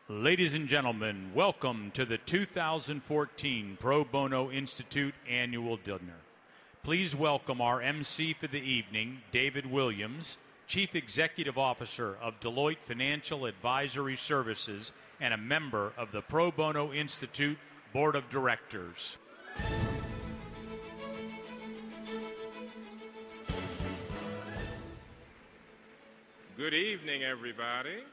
Ladies and gentlemen, welcome to the 2014 Pro Bono Institute Annual Dinner. Please welcome our MC for the evening, David Williams, Chief Executive Officer of Deloitte Financial Advisory Services and a member of the Pro Bono Institute Board of Directors. Good evening, everybody.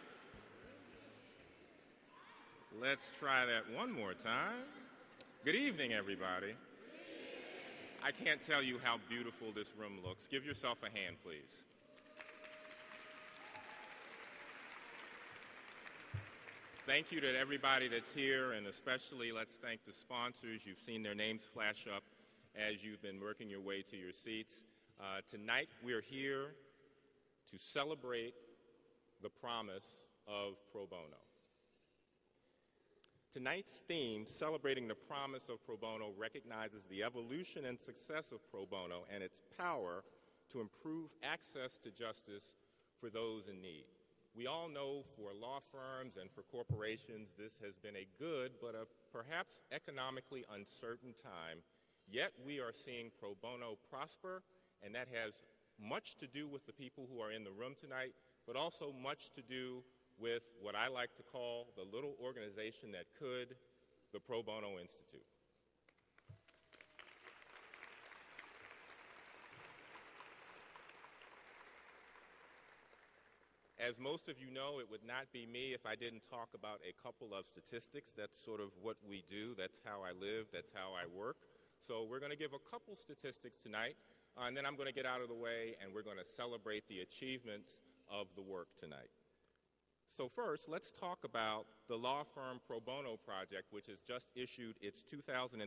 Let's try that one more time. Good evening, everybody. I can't tell you how beautiful this room looks. Give yourself a hand, please. Thank you to everybody that's here, and especially let's thank the sponsors. You've seen their names flash up as you've been working your way to your seats. Tonight, we're here to celebrate the promise of pro bono. Tonight's theme, Celebrating the Promise of Pro Bono, recognizes the evolution and success of pro bono and its power to improve access to justice for those in need. We all know for law firms and for corporations this has been a good but a perhaps economically uncertain time, yet we are seeing pro bono prosper, and that has much to do with the people who are in the room tonight, but also much to do with what I like to call the little organization that could, the Pro Bono Institute. As most of you know, it would not be me if I didn't talk about a couple of statistics. That's sort of what we do. That's how I live. That's how I work. So we're going to give a couple statistics tonight, and then I'm going to get out of the way, and we're going to celebrate the achievements of the work tonight. So first, let's talk about the law firm Pro Bono Project, which has just issued its 2013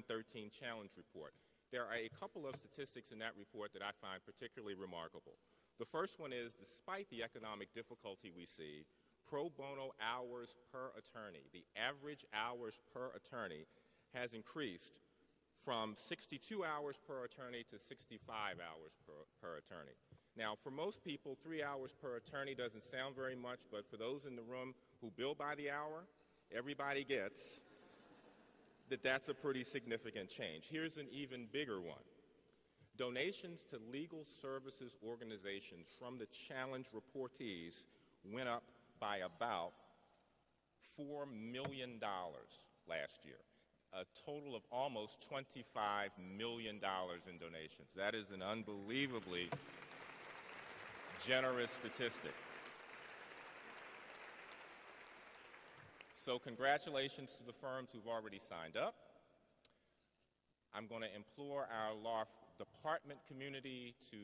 Challenge Report. There are a couple of statistics in that report that I find particularly remarkable. The first one is, despite the economic difficulty we see, pro bono hours per attorney, the average hours per attorney, has increased from 62 hours per attorney to 65 hours per attorney. Now, for most people, 3 hours per attorney doesn't sound very much, but for those in the room who bill by the hour, everybody gets that that's a pretty significant change. Here's an even bigger one. Donations to legal services organizations from the Challenge reportees went up by about $4 million last year. A total of almost $25 million in donations. That is an unbelievably generous statistic. So congratulations to the firms who've already signed up. I'm going to implore our law department community to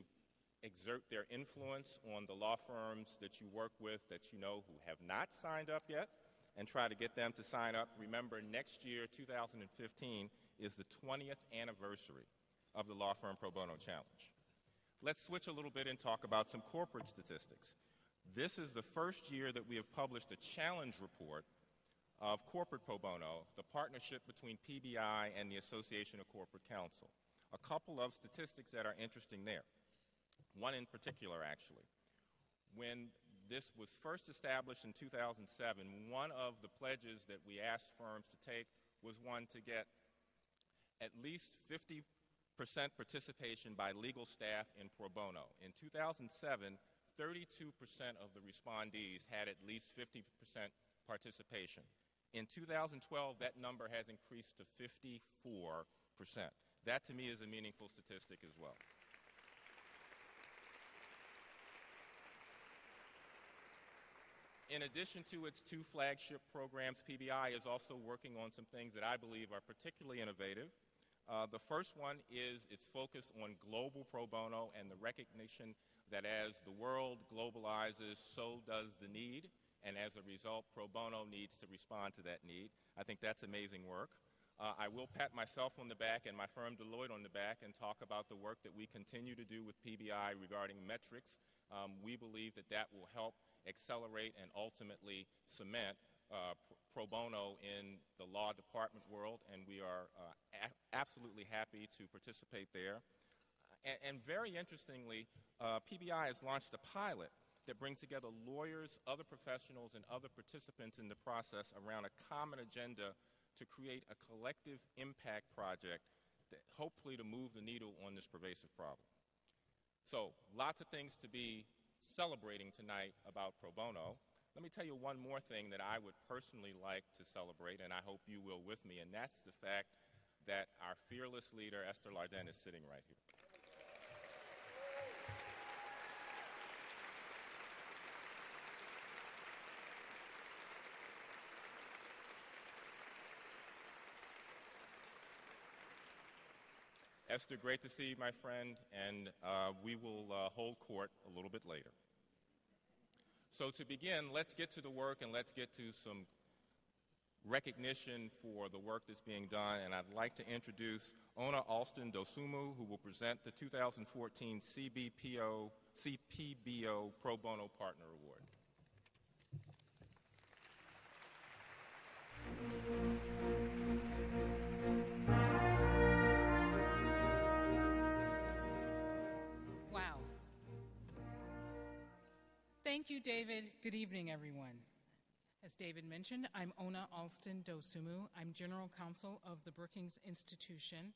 exert their influence on the law firms that you work with that you know who have not signed up yet, and try to get them to sign up. Remember, next year, 2015, is the 20th anniversary of the Law Firm Pro Bono Challenge. Let's switch a little bit and talk about some corporate statistics. This is the first year that we have published a challenge report of corporate pro bono, the partnership between PBI and the Association of Corporate Counsel. A couple of statistics that are interesting there. One in particular, actually. When this was first established in 2007, one of the pledges that we asked firms to take was one to get at least 50% participation by legal staff in pro bono. In 2007, 32% of the respondees had at least 50% participation. In 2012, that number has increased to 54%. That, to me, is a meaningful statistic as well. In addition to its two flagship programs, PBI is also working on some things that I believe are particularly innovative. The first one is its focus on global pro bono and the recognition that as the world globalizes, so does the need, and as a result, pro bono needs to respond to that need. I think that's amazing work. I will pat myself on the back and my firm Deloitte on the back and talk about the work that we continue to do with PBI regarding metrics. We believe that that will help accelerate and ultimately cement pro bono in the law department world, and we are absolutely happy to participate there. And very interestingly, PBI has launched a pilot that brings together lawyers, other professionals, and other participants in the process around a common agenda to create a collective impact project that hopefully to move the needle on this pervasive problem. So, lots of things to be celebrating tonight about pro bono. Let me tell you one more thing that I would personally like to celebrate, and I hope you will with me, and that's the fact that our fearless leader, Esther Larden, is sitting right here. Esther, great to see you, my friend, and we will hold court a little bit later. So to begin, let's get to the work and let's get to some recognition for the work that's being done, and I'd like to introduce Ona Alston Dosumu, who will present the 2014 CPBO Pro Bono Partner Award. Wow. Thank you, David. Good evening, everyone. As David mentioned, I'm Ona Alston Dosumu. I'm General Counsel of the Brookings Institution.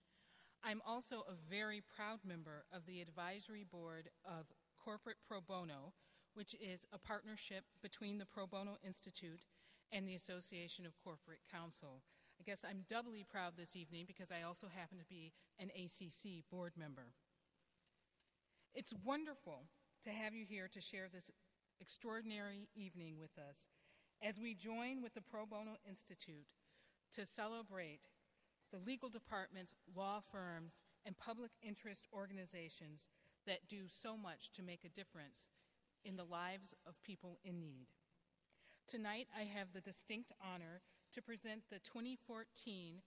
I'm also a very proud member of the Advisory Board of Corporate Pro Bono, which is a partnership between the Pro Bono Institute and the Association of Corporate Counsel. I guess I'm doubly proud this evening because I also happen to be an ACC board member. It's wonderful to have you here to share this extraordinary evening with us as we join with the Pro Bono Institute to celebrate the legal departments, law firms, and public interest organizations that do so much to make a difference in the lives of people in need. Tonight, I have the distinct honor to present the 2014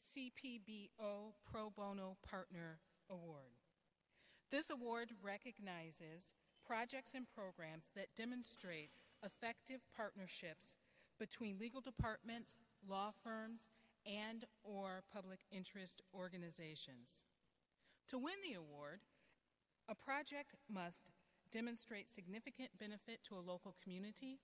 CPBO Pro Bono Partner Award. This award recognizes projects and programs that demonstrate effective partnerships between legal departments, law firms, and/or public interest organizations. To win the award, a project must demonstrate significant benefit to a local community,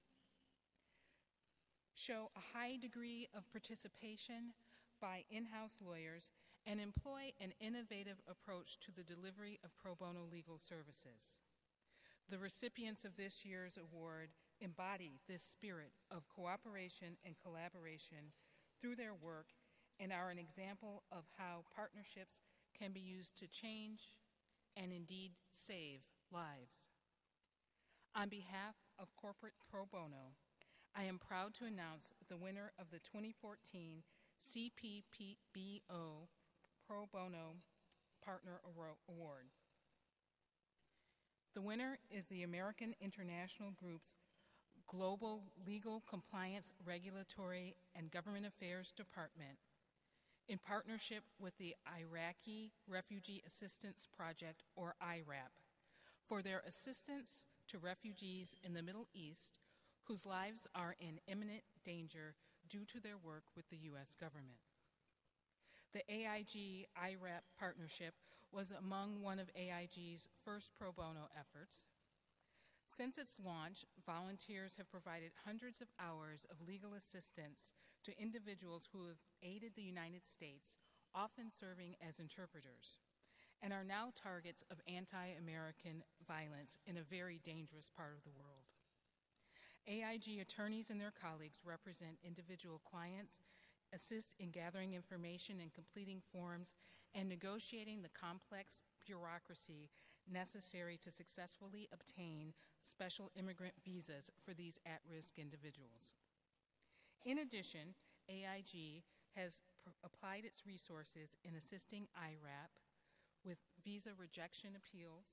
show a high degree of participation by in-house lawyers, and employ an innovative approach to the delivery of pro bono legal services. The recipients of this year's award embody this spirit of cooperation and collaboration through their work and are an example of how partnerships can be used to change and indeed save lives. On behalf of Corporate Pro Bono, I am proud to announce the winner of the 2014 CPBO Pro Bono Partner Award. The winner is the American International Group's Global Legal Compliance Regulatory and Government Affairs Department in partnership with the Iraqi Refugee Assistance Project, or IRAP, for their assistance to refugees in the Middle East whose lives are in imminent danger due to their work with the U.S. government. The AIG-IRAP partnership was among one of AIG's first pro bono efforts. Since its launch, volunteers have provided hundreds of hours of legal assistance to individuals who have aided the United States, often serving as interpreters, and are now targets of anti-American violence in a very dangerous part of the world. AIG attorneys and their colleagues represent individual clients, assist in gathering information and completing forms, and negotiating the complex bureaucracy necessary to successfully obtain special immigrant visas for these at-risk individuals. In addition, AIG has applied its resources in assisting IRAP with visa rejection appeals,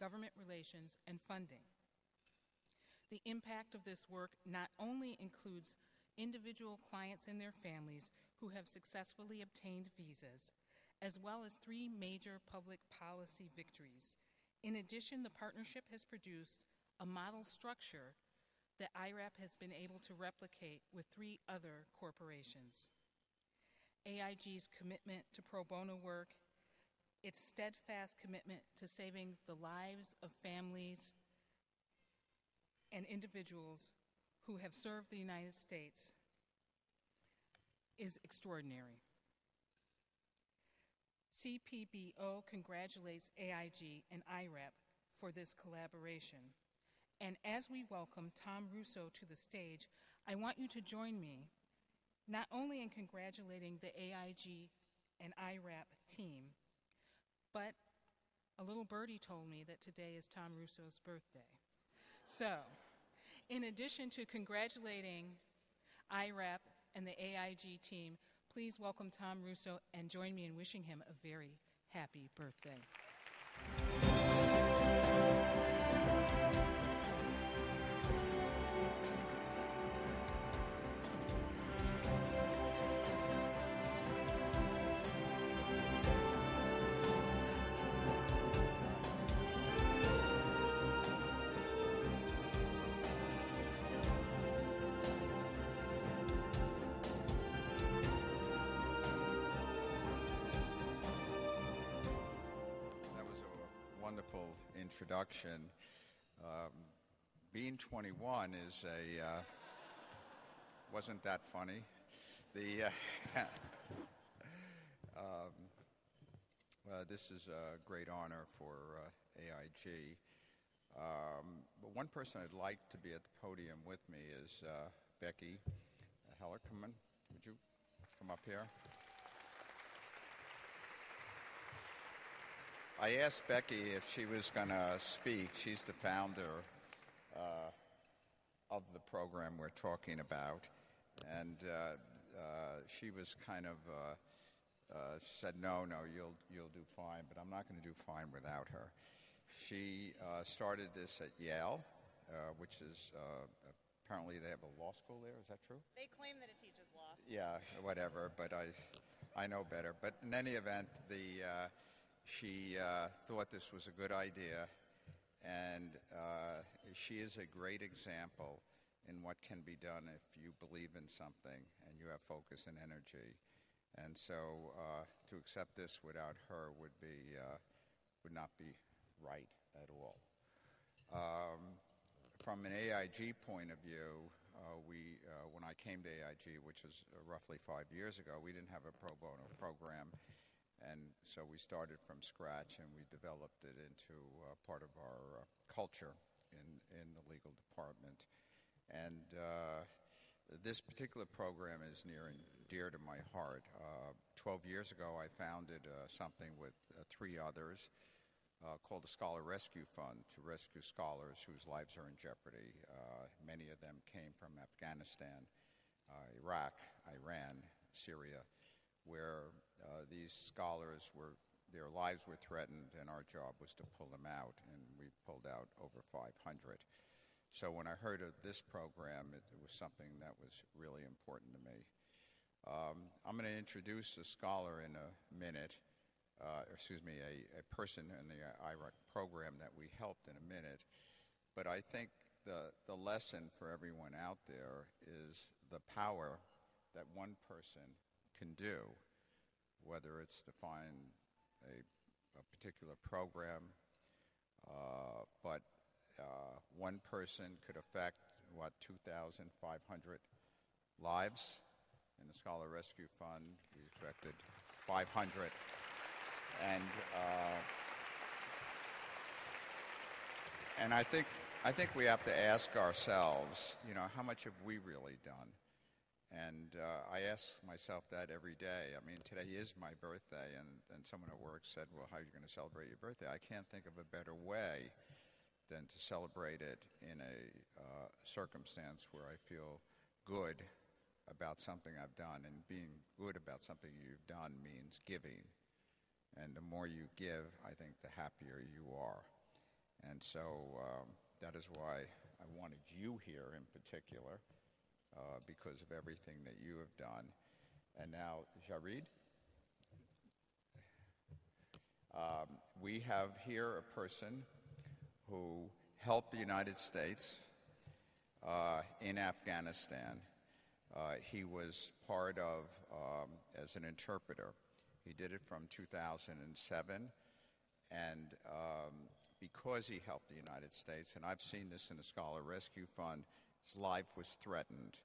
government relations, and funding. The impact of this work not only includes individual clients and their families who have successfully obtained visas, as well as 3 major public policy victories. In addition, the partnership has produced a model structure that IRAP has been able to replicate with 3 other corporations. AIG's commitment to pro bono work, its steadfast commitment to saving the lives of families and individuals who have served the United States is extraordinary. CPBO congratulates AIG and IRAP for this collaboration. And as we welcome Tom Russo to the stage, I want you to join me not only in congratulating the AIG and IRAP team, but a little birdie told me that today is Tom Russo's birthday. So, in addition to congratulating IRAP and the AIG team, please welcome Tom Russo and join me in wishing him a very happy birthday. Introduction. Being 21 is wasn't that funny. This is a great honor for AIG. But one person I'd like to be at the podium with me is Becky Hellerman. Would you come up here? I asked Becky if she was going to speak. She's the founder of the program we're talking about, and she was kind of said, "No, you'll do fine," but I'm not going to do fine without her. She started this at Yale, which is apparently they have a law school there. Is that true? They claim that it teaches law. Yeah, whatever. But I know better. But in any event, she thought this was a good idea, and she is a great example in what can be done if you believe in something and you have focus and energy. And so to accept this without her would not be right at all. From an AIG point of view, when I came to AIG, which was roughly 5 years ago, we didn't have a pro bono program. And so we started from scratch, and we developed it into part of our culture in the legal department. And this particular program is near and dear to my heart. 12 years ago, I founded something with 3 others called the Scholar Rescue Fund to rescue scholars whose lives are in jeopardy. Many of them came from Afghanistan, Iraq, Iran, Syria, where these scholars their lives were threatened, and our job was to pull them out, and we pulled out over 500. So when I heard of this program, it was something that was really important to me. I'm going to introduce a scholar in a minute, a person in the IRAC program that we helped in a minute, but I think the lesson for everyone out there is the power that one person can do, whether it's to find a particular program, but one person could affect, 2,500 lives. In the Scholar Rescue Fund, we affected 500. And I think we have to ask ourselves, how much have we really done? And I ask myself that every day. I mean, today is my birthday, and someone at work said, well, how are you going to celebrate your birthday? I can't think of a better way than to celebrate it in a circumstance where I feel good about something I've done. And being good about something you've done means giving. And the more you give, I think the happier you are. And so that is why I wanted you here in particular, because of everything that you have done. And now, Jarid, we have here a person who helped the United States in Afghanistan. He was part of, as an interpreter. He did it from 2007, and because he helped the United States, and I've seen this in the Scholar Rescue Fund, his life was threatened.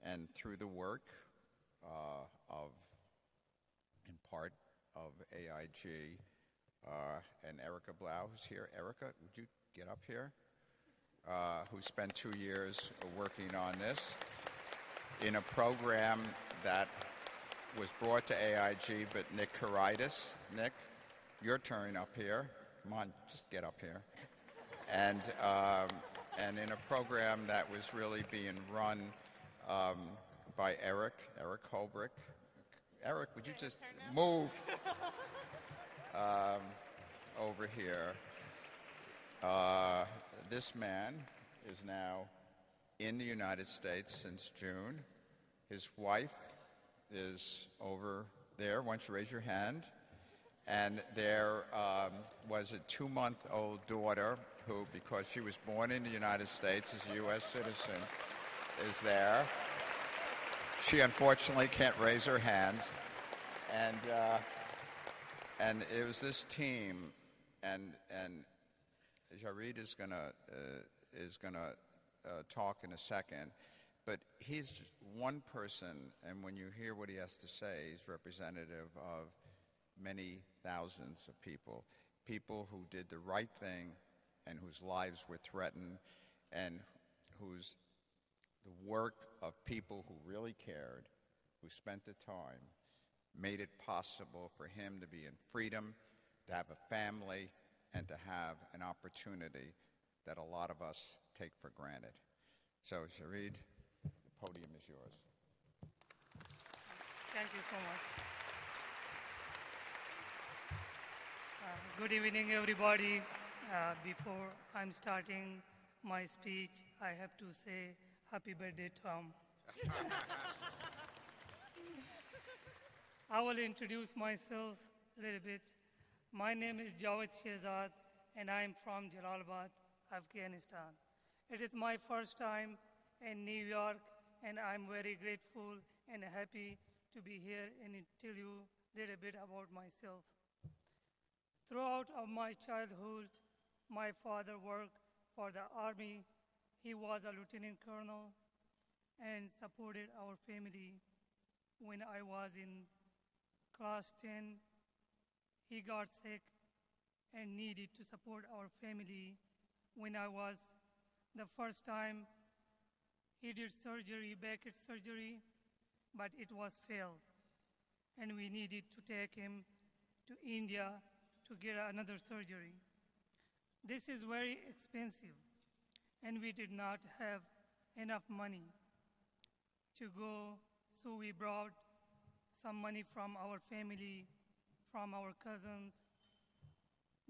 And through the work in part of AIG, and Erica Blau, who's here. Erica, would you get up here? Who spent 2 years working on this in a program that was brought to AIG, but Nick Karitis. Nick, your turn up here. Come on, just get up here. And in a program that was really being run by Eric Holbrick. Eric, would you just move over here? This man is now in the United States since June. His wife is over there. Why don't you raise your hand? And there was a 2-month-old daughter who, because she was born in the United States as a U.S. citizen, is there. She unfortunately can't raise her hand. And it was this team, and Jared is gonna talk in a second, but he's just one person, and when you hear what he has to say, he's representative of many thousands of people who did the right thing and whose lives were threatened, and whose the work of people who really cared, who spent the time, made it possible for him to be in freedom, to have a family, and to have an opportunity that a lot of us take for granted. So, Sharid, the podium is yours. Thank you so much. Good evening, everybody. Before I'm starting my speech, I have to say happy birthday, Tom. I will introduce myself a little bit. My name is Jawed Shehzad, and I'm from Jalalabad, Afghanistan. It is my first time in New York, and I'm very grateful and happy to be here and tell you a little bit about myself. Throughout of my childhood, my father worked for the Army. He was a lieutenant colonel and supported our family. When I was in class 10, he got sick and needed to support our family. When I was the first time, he did surgery, back surgery, but it was failed. And we needed to take him to India to get another surgery. This is very expensive, and we did not have enough money to go, so we brought some money from our family, from our cousins.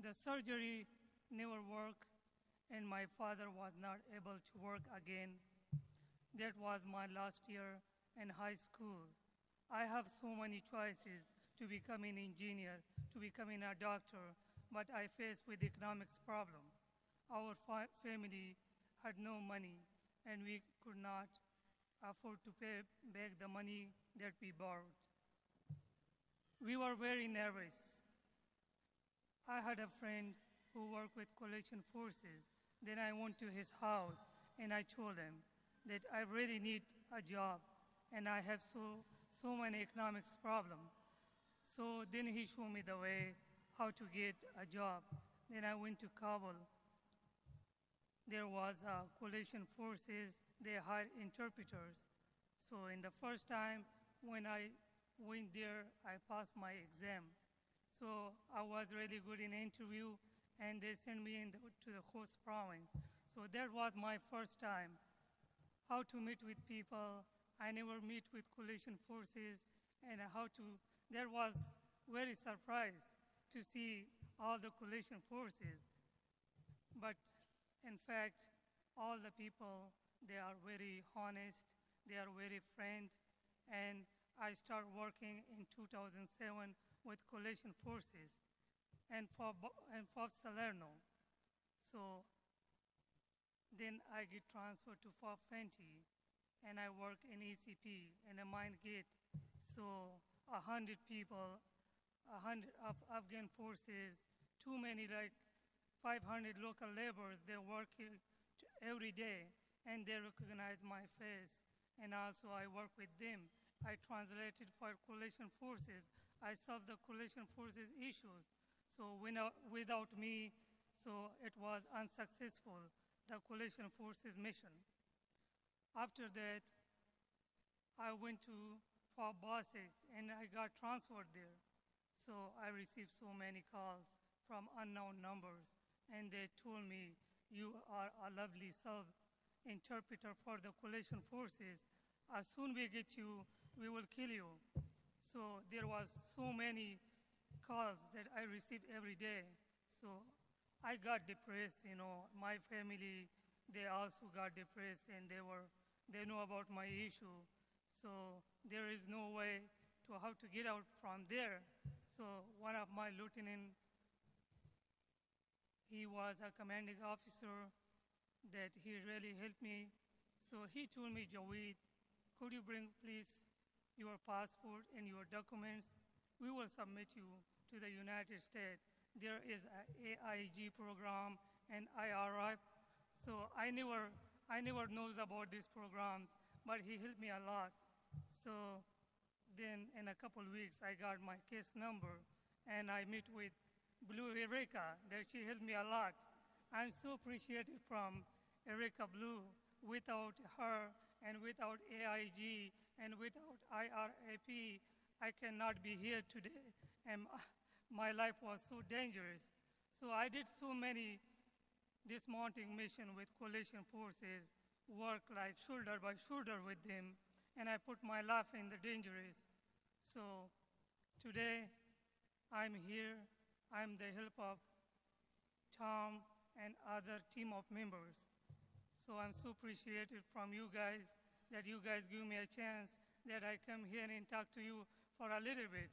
The surgery never worked, and my father was not able to work again. That was my last year in high school. I have so many choices to become an engineer, to becoming a doctor, but I faced with economics problem. Our family had no money, and we could not afford to pay back the money that we borrowed. We were very nervous. I had a friend who worked with coalition forces. Then I went to his house, and I told him that I really need a job, and I have so many economics problems. So then he showed me the way how to get a job. Then I went to Kabul. There was coalition forces. They hired interpreters. So in the first time when I went there, I passed my exam. So I was really good in interview, and they sent me to the host province. So that was my first time. How to meet with people. I never meet with coalition forces, and that was very surprised to see all the coalition forces. But in fact, all the people, they are very honest, they are very friend, and I started working in 2007 with coalition forces and for Salerno. So then I get transferred to Fort Fenty, and I work in ECP in a mine gate. So 100 people, 100 of Afghan forces, too many like 500 local laborers. They work here every day, and they recognize my face. And also I work with them. I translated for coalition forces. I solved the coalition forces issues. So without me, so it was unsuccessful, the coalition forces mission. After that, I went to for Boston, and I got transferred there. So I received so many calls from unknown numbers, and they told me, you are a lovely interpreter for the coalition forces. As soon we get you, we will kill you. So there was so many calls that I received every day. So I got depressed, my family, they also got depressed, and they know about my issue. So there is no way to how to get out from there. So one of my lieutenant, he was a commanding officer that he really helped me. So he told me, Jaweed, could you bring please your passport and your documents? We will submit you to the United States. There is a AIG program and IRF. So I never knows about these programs, but he helped me a lot. So then in a couple of weeks, I got my case number, and I met with Blue Erica, that she helped me a lot. I'm so appreciative from Erica Blue. Without her and without AIG and without IRAP, I cannot be here today. And my life was so dangerous. So I did so many dismounting mission with coalition forces, work like shoulder by shoulder with them, and I put my life in the dangerous. So today, I'm here. I'm the help of Tom and other team of members. So I'm so appreciative from you guys that you guys give me a chance that I come here and talk to you for a little bit.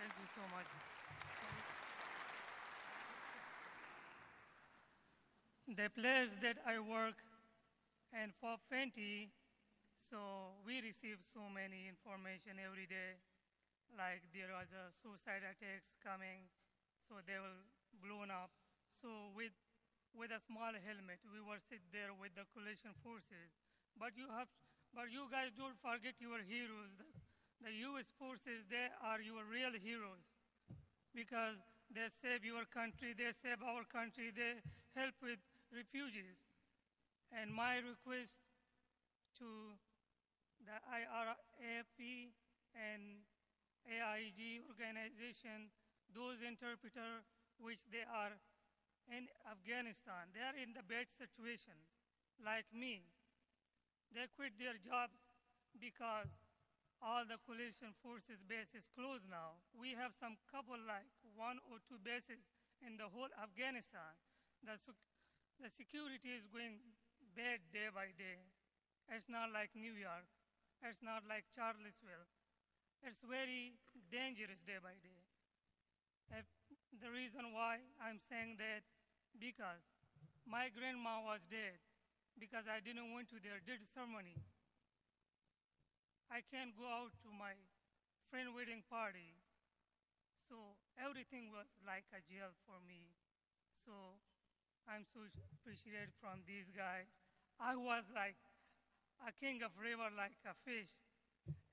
Thank you so much. The place that I work, and for Fenty, so we receive so many information every day, like there was a suicide attacks coming, so they will blown up. So with a small helmet, we were sit there with the coalition forces. But you guys don't forget your heroes. The U.S. forces, they are your real heroes because they save your country, they save our country, they help with refugees. And my request to the IRAP and AIG organization, those interpreters which they are in Afghanistan, they are in the bad situation, like me. They quit their jobs because all the coalition forces bases closed now. We have some couple, like 1 or 2 bases in the whole Afghanistan. The security is going bad day by day. It's not like New York. It's not like Charlottesville. It's very dangerous day by day. The reason why I'm saying that, because my grandma was dead because I didn't went to their death ceremony. I can't go out to my friend wedding party. So everything was like a jail for me. So I'm so appreciated from these guys. I was like a king of river, like a fish.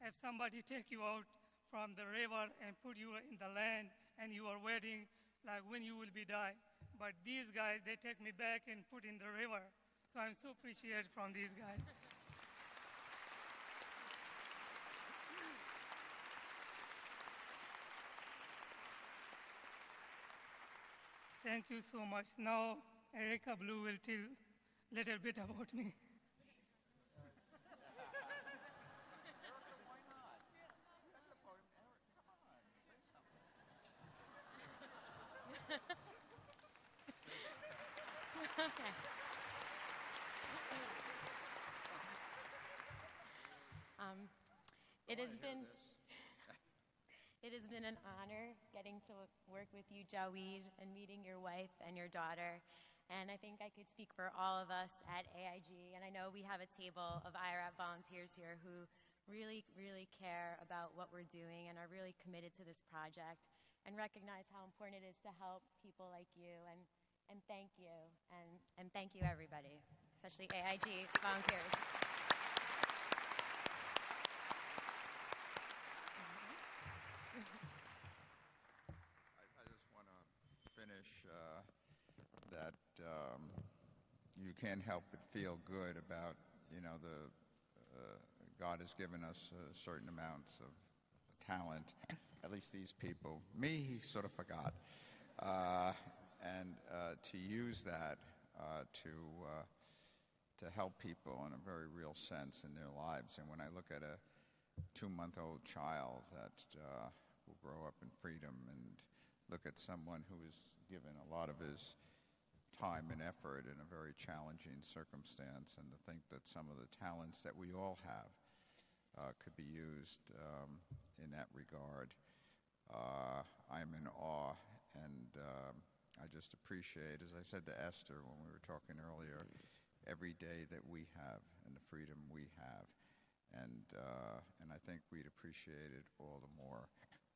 If somebody take you out from the river and put you in the land and you are waiting, like when you will be die. But these guys, they take me back and put in the river. So I'm so appreciated from these guys. Thank you so much. Now, Erica Blue will tell a little bit about me. Erica, why not? You're at the podium. Eric, come on, say something. Okay. It has been it has been an honor getting to work with you, Jawed, and meeting your wife and your daughter. And I think I could speak for all of us at AIG. And I know we have a table of IRAP volunteers here who really, really care about what we're doing and are really committed to this project and recognize how important it is to help people like you. And thank you. And thank you, everybody, especially AIG volunteers. I just want to finish that you can't help but feel good about, God has given us certain amounts of talent, at least these people. Me, he sort of forgot. And to use that to help people in a very real sense in their lives. And when I look at a 2-month-old child that will grow up in freedom and look at someone who has given a lot of his time and effort in a very challenging circumstance, and to think that some of the talents that we all have could be used in that regard, I'm in awe, and I just appreciate, as I said to Esther when we were talking earlier, every day that we have and the freedom we have. And I think we'd appreciate it all the more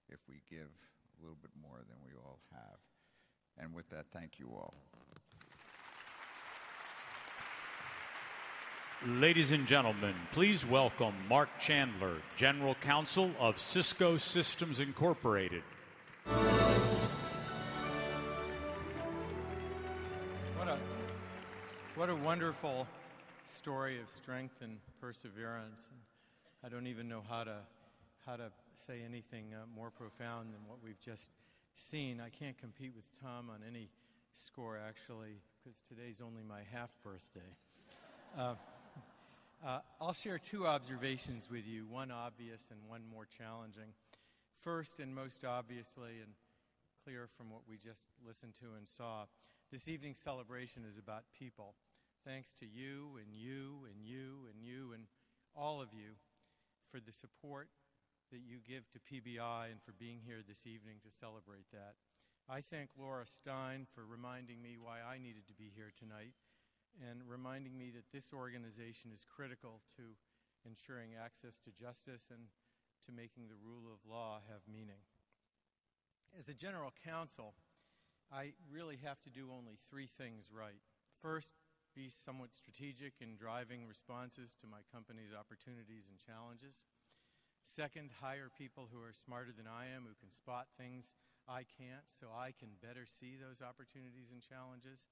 if we give a little bit more than we all have. And with that, thank you all. Ladies and gentlemen, please welcome Mark Chandler, General Counsel of Cisco Systems Incorporated. What a wonderful story of strength and perseverance. And I don't even know how to say anything more profound than what we've just seen. I can't compete with Tom on any score, actually, because today's only my half birthday. I'll share 2 observations with you, one obvious and one more challenging. First, and most obviously, and clear from what we just listened to and saw, this evening's celebration is about people. Thanks to you and you and you and you and all of you for the support that you give to PBI and for being here this evening to celebrate that. I thank Laura Stein for reminding me why I needed to be here tonight and reminding me that this organization is critical to ensuring access to justice and to making the rule of law have meaning. As a general counsel, I really have to do only 3 things right. First, be somewhat strategic in driving responses to my company's opportunities and challenges. Second, hire people who are smarter than I am, who can spot things I can't, so I can better see those opportunities and challenges.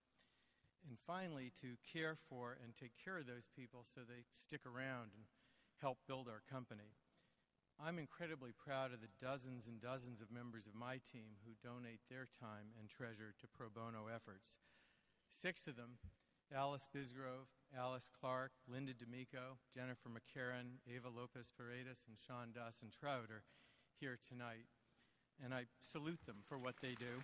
And finally, to care for and take care of those people so they stick around and help build our company. I'm incredibly proud of the dozens and dozens of members of my team who donate their time and treasure to pro bono efforts. 6 of them, Alice Bisgrove, Alice Clark, Linda D'Amico, Jennifer McCarran, Ava Lopez Paredes, and Sean Dawson-Trout are here tonight. And I salute them for what they do.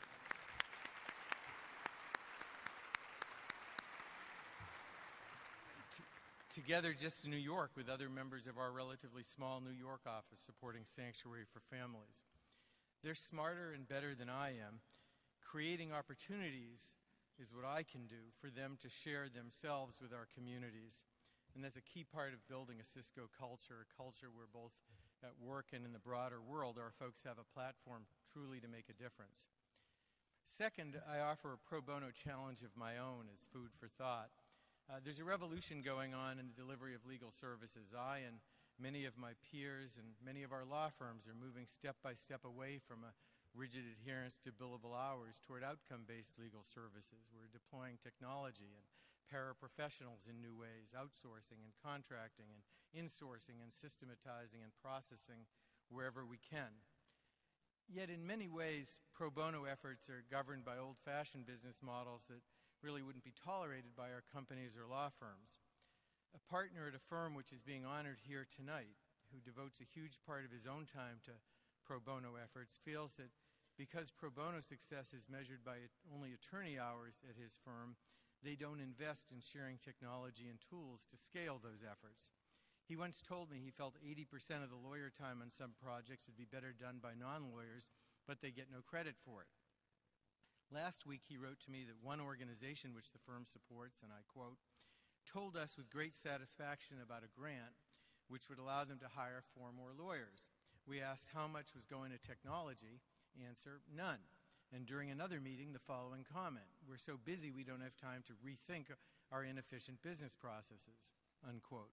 Together just in New York with other members of our relatively small New York office supporting Sanctuary for Families. They're smarter and better than I am. Creating opportunities is what I can do for them to share themselves with our communities. And that's a key part of building a Cisco culture, a culture where both at work and in the broader world our folks have a platform truly to make a difference. Second, I offer a pro bono challenge of my own as food for thought. There's a revolution going on in the delivery of legal services. I and many of my peers and many of our law firms are moving step by step away from a rigid adherence to billable hours toward outcome-based legal services. We're deploying technology and paraprofessionals in new ways, outsourcing and contracting and insourcing and systematizing and processing wherever we can. Yet in many ways, pro bono efforts are governed by old-fashioned business models that really wouldn't be tolerated by our companies or law firms. A partner at a firm which is being honored here tonight, who devotes a huge part of his own time to pro bono efforts, feels that because pro bono success is measured by only attorney hours at his firm, they don't invest in sharing technology and tools to scale those efforts. He once told me he felt 80% of the lawyer time on some projects would be better done by non-lawyers, but they get no credit for it. Last week, he wrote to me that one organization which the firm supports, and I quote, told us with great satisfaction about a grant which would allow them to hire 4 more lawyers. We asked how much was going to technology. Answer, none. And during another meeting, the following comment, we're so busy we don't have time to rethink our inefficient business processes, unquote.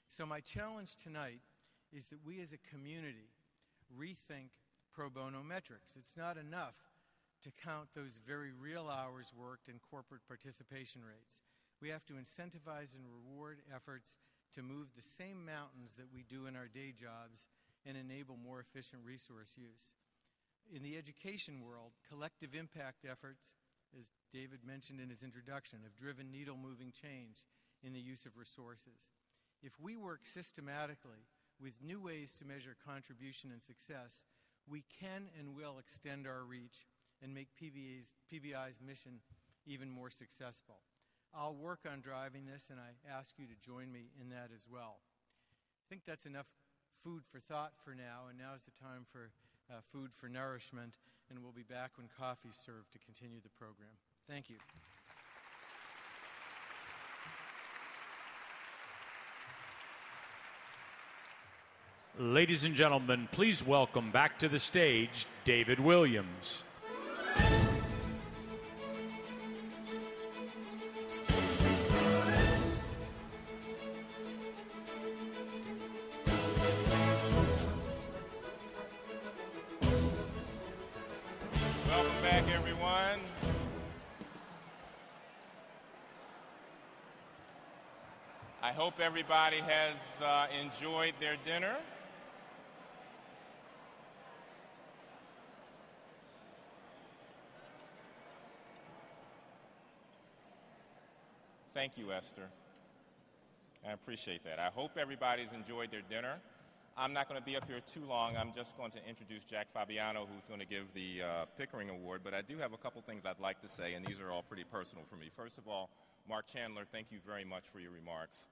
So my challenge tonight is that we as a community rethink pro bono metrics. It's not enough to count those very real hours worked and corporate participation rates. We have to incentivize and reward efforts to move the same mountains that we do in our day jobs and enable more efficient resource use. In the education world, collective impact efforts, as David mentioned in his introduction, have driven needle-moving change in the use of resources. If we work systematically with new ways to measure contribution and success, we can and will extend our reach and make PBI's mission even more successful. I'll work on driving this, and I ask you to join me in that as well. I think that's enough food for thought for now, and now is the time for food for nourishment, and we'll be back when coffee's served to continue the program. Thank you. Ladies and gentlemen, please welcome back to the stage David Williams. Welcome back, everyone. I hope everybody has enjoyed their dinner. Thank you, Esther. I appreciate that. I hope everybody's enjoyed their dinner. I'm not going to be up here too long. I'm just going to introduce Jack Fabiano, who's going to give the Pickering Award, but I do have a couple things I'd like to say, and these are all pretty personal for me. First of all, Mark Chandler, thank you very much for your remarks,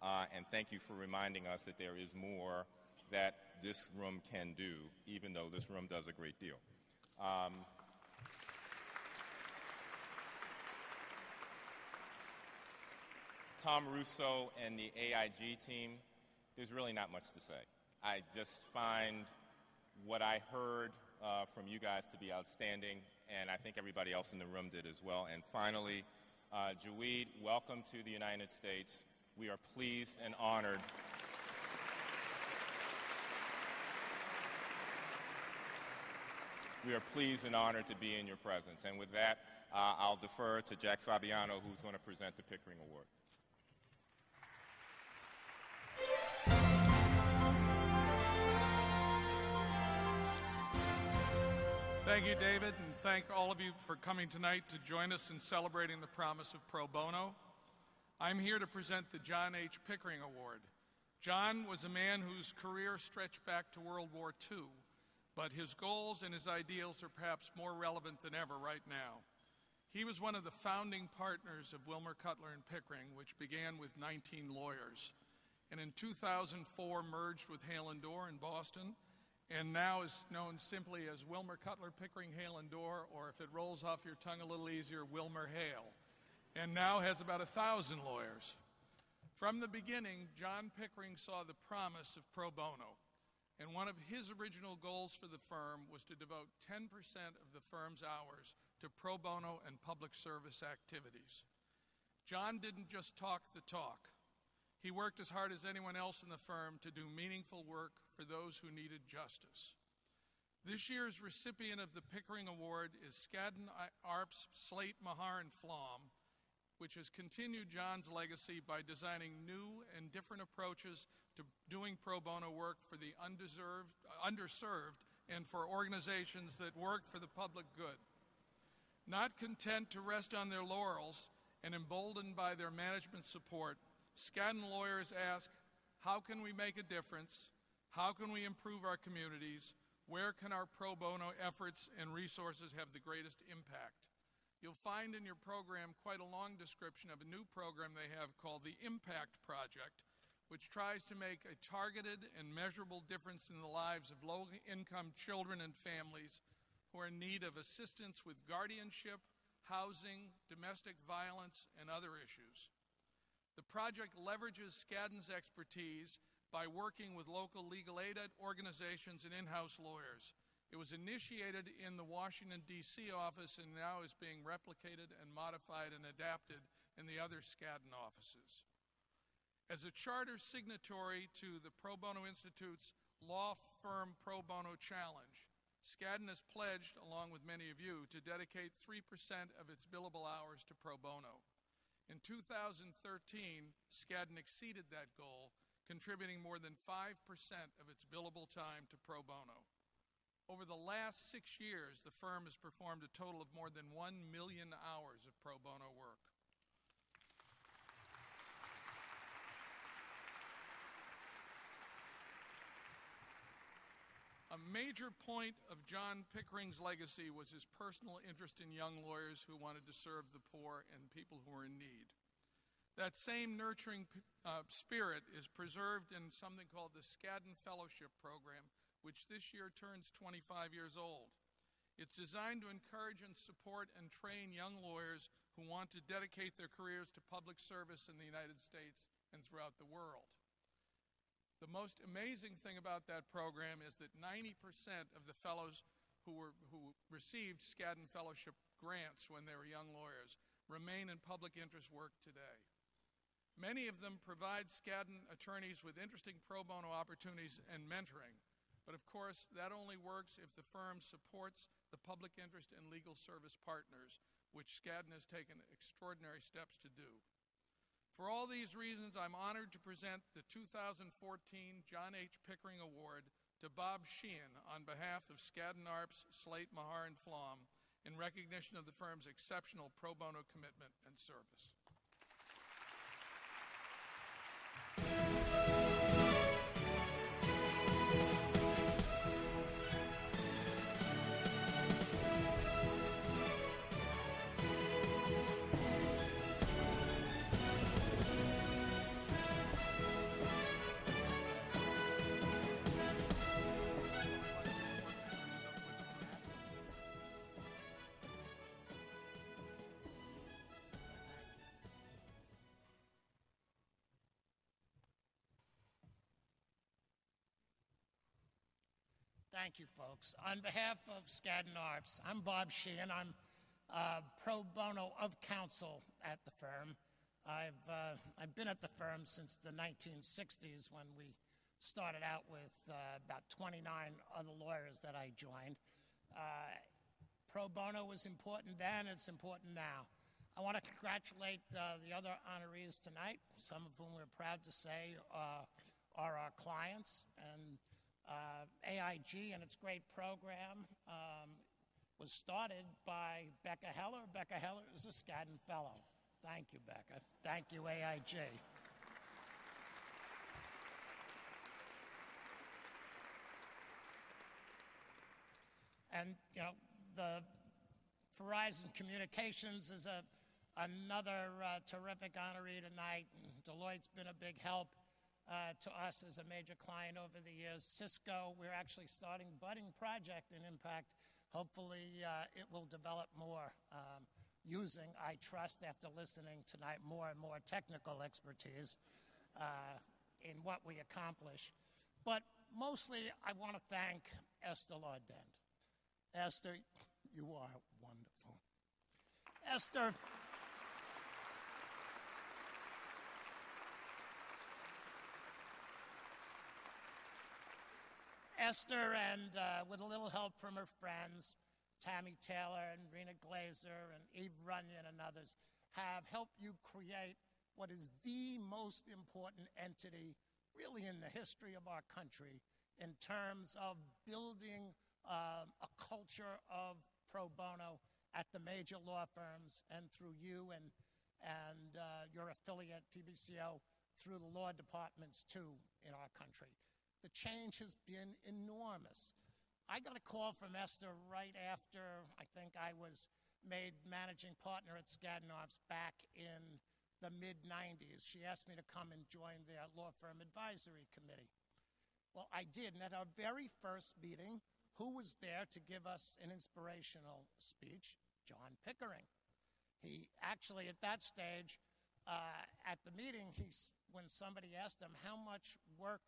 and thank you for reminding us that there is more that this room can do, even though this room does a great deal. Tom Russo and the AIG team, there's really not much to say. I just find what I heard from you guys to be outstanding, and I think everybody else in the room did as well. And finally, Jaweed, welcome to the United States. We are pleased and honored. We are pleased and honored to be in your presence. And with that, I'll defer to Jack Fabiano, who's going to present the Pickering Award. Thank you, David, and thank all of you for coming tonight to join us in celebrating the promise of pro bono. I'm here to present the John H. Pickering Award. John was a man whose career stretched back to World War II, but his goals and his ideals are perhaps more relevant than ever right now. He was one of the founding partners of Wilmer Cutler and Pickering, which began with 19 lawyers, and in 2004 merged with Hale and Dorr in Boston, and now is known simply as Wilmer Cutler, Pickering, Hale and Dorr, or if it rolls off your tongue a little easier, Wilmer Hale, and now has about 1,000 lawyers. From the beginning, John Pickering saw the promise of pro bono, and one of his original goals for the firm was to devote 10% of the firm's hours to pro bono and public service activities. John didn't just talk the talk. He worked as hard as anyone else in the firm to do meaningful work for those who needed justice. This year's recipient of the Pickering Award is Skadden Arps, Slate, Mahar, and Flom, which has continued John's legacy by designing new and different approaches to doing pro bono work for the underserved and for organizations that work for the public good. Not content to rest on their laurels and emboldened by their management support, Skadden lawyers ask, how can we make a difference? How can we improve our communities? Where can our pro bono efforts and resources have the greatest impact? You'll find in your program quite a long description of a new program they have called the Impact Project, which tries to make a targeted and measurable difference in the lives of low-income children and families who are in need of assistance with guardianship, housing, domestic violence, and other issues. The project leverages Skadden's expertise by working with local legal aid organizations and in-house lawyers. It was initiated in the Washington, D.C. office and now is being replicated and modified and adapted in the other Skadden offices. As a charter signatory to the Pro Bono Institute's Law Firm Pro Bono Challenge, Skadden has pledged, along with many of you, to dedicate 3% of its billable hours to pro bono. In 2013, Skadden exceeded that goal, contributing more than 5% of its billable time to pro bono. Over the last 6 years, the firm has performed a total of more than 1 million hours of pro bono work. A major point of John Pickering's legacy was his personal interest in young lawyers who wanted to serve the poor and people who were in need. That same nurturing spirit is preserved in something called the Skadden Fellowship Program, which this year turns 25 years old. It's designed to encourage and support and train young lawyers who want to dedicate their careers to public service in the United States and throughout the world. The most amazing thing about that program is that 90% of the fellows who received Skadden Fellowship grants when they were young lawyers remain in public interest work today. Many of them provide Skadden attorneys with interesting pro bono opportunities and mentoring, but of course that only works if the firm supports the public interest and legal service partners, which Skadden has taken extraordinary steps to do. For all these reasons, I'm honored to present the 2014 John H. Pickering Award to Bob Sheehan on behalf of Skadden Arps, Slate, Mahar, and Flom in recognition of the firm's exceptional pro bono commitment and service. Thank you, folks. On behalf of Skadden Arps, I'm Bob Sheehan. I'm pro bono of counsel at the firm. I've been at the firm since the 1960s when we started out with about 29 other lawyers that I joined. Pro bono was important then, it's important now. I want to congratulate the other honorees tonight, some of whom we're proud to say are our clients. And AIG and its great program was started by Becca Heller. Becca Heller is a Skadden Fellow. Thank you, Becca. Thank you, AIG. And, you know, the Verizon Communications is another terrific honoree tonight. And Deloitte's been a big help to us as a major client over the years. Cisco, we're actually starting budding project in Impact. Hopefully it will develop more using, I trust, after listening tonight, more and more technical expertise in what we accomplish. But mostly I want to thank Esther Laudent. Esther, you are wonderful. Esther, and with a little help from her friends, Tammy Taylor and Rena Glazer and Eve Runyon and others, have helped you create what is the most important entity really in the history of our country in terms of building a culture of pro bono at the major law firms and through you and your affiliate, PBCO, through the law departments too in our country. The change has been enormous. I got a call from Esther right after I think I was made managing partner at Skadden Arps back in the mid-90s. She asked me to come and join their law firm advisory committee. Well, I did, and at our very first meeting, who was there to give us an inspirational speech? John Pickering. He actually, at that stage, at the meeting, when somebody asked him, how much work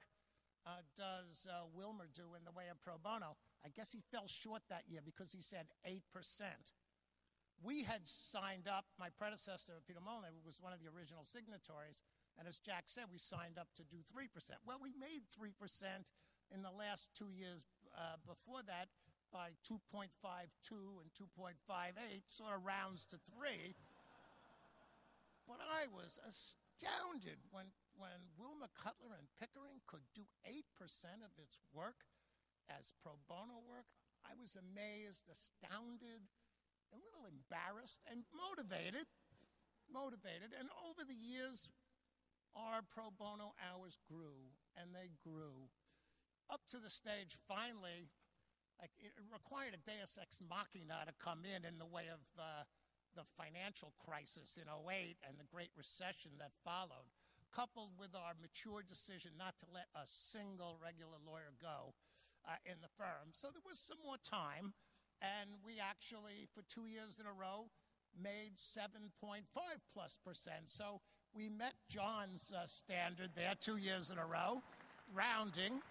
does Wilmer do in the way of pro bono? I guess he fell short that year because he said 8%. We had signed up, my predecessor, Peter Molyneux, who was one of the original signatories, and as Jack said, we signed up to do 3%. Well, we made 3% in the last 2 years before that by 2.52 and 2.58, sort of rounds to 3. But I was astounded when Wilmer Cutler and Pickering could do 8% of its work as pro bono work. I was amazed, astounded, a little embarrassed, and motivated. And over the years, our pro bono hours grew, and they grew, up to the stage, finally, like it required a deus ex machina to come in the way of the financial crisis in 2008 and the Great Recession that followed, coupled with our mature decision not to let a single regular lawyer go in the firm. So there was some more time, and we actually, for 2 years in a row, made 7.5+%. So we met John's standard there 2 years in a row, rounding.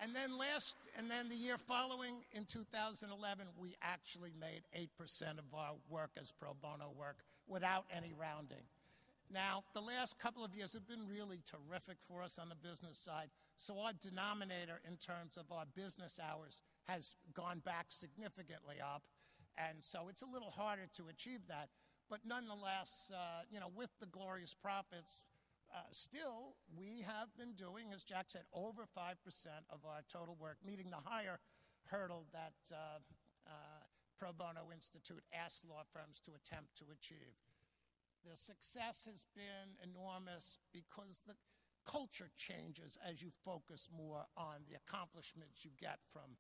And then the year following, in 2011, we actually made 8% of our work as pro bono work without any rounding. Now, the last couple of years have been really terrific for us on the business side. So our denominator in terms of our business hours has gone back significantly up. And so it's a little harder to achieve that. But nonetheless, with the glorious profits, still, we have been doing, as Jack said, over 5% of our total work, meeting the higher hurdle that Pro Bono Institute asks law firms to attempt to achieve. The success has been enormous because the culture changes as you focus more on the accomplishments you get from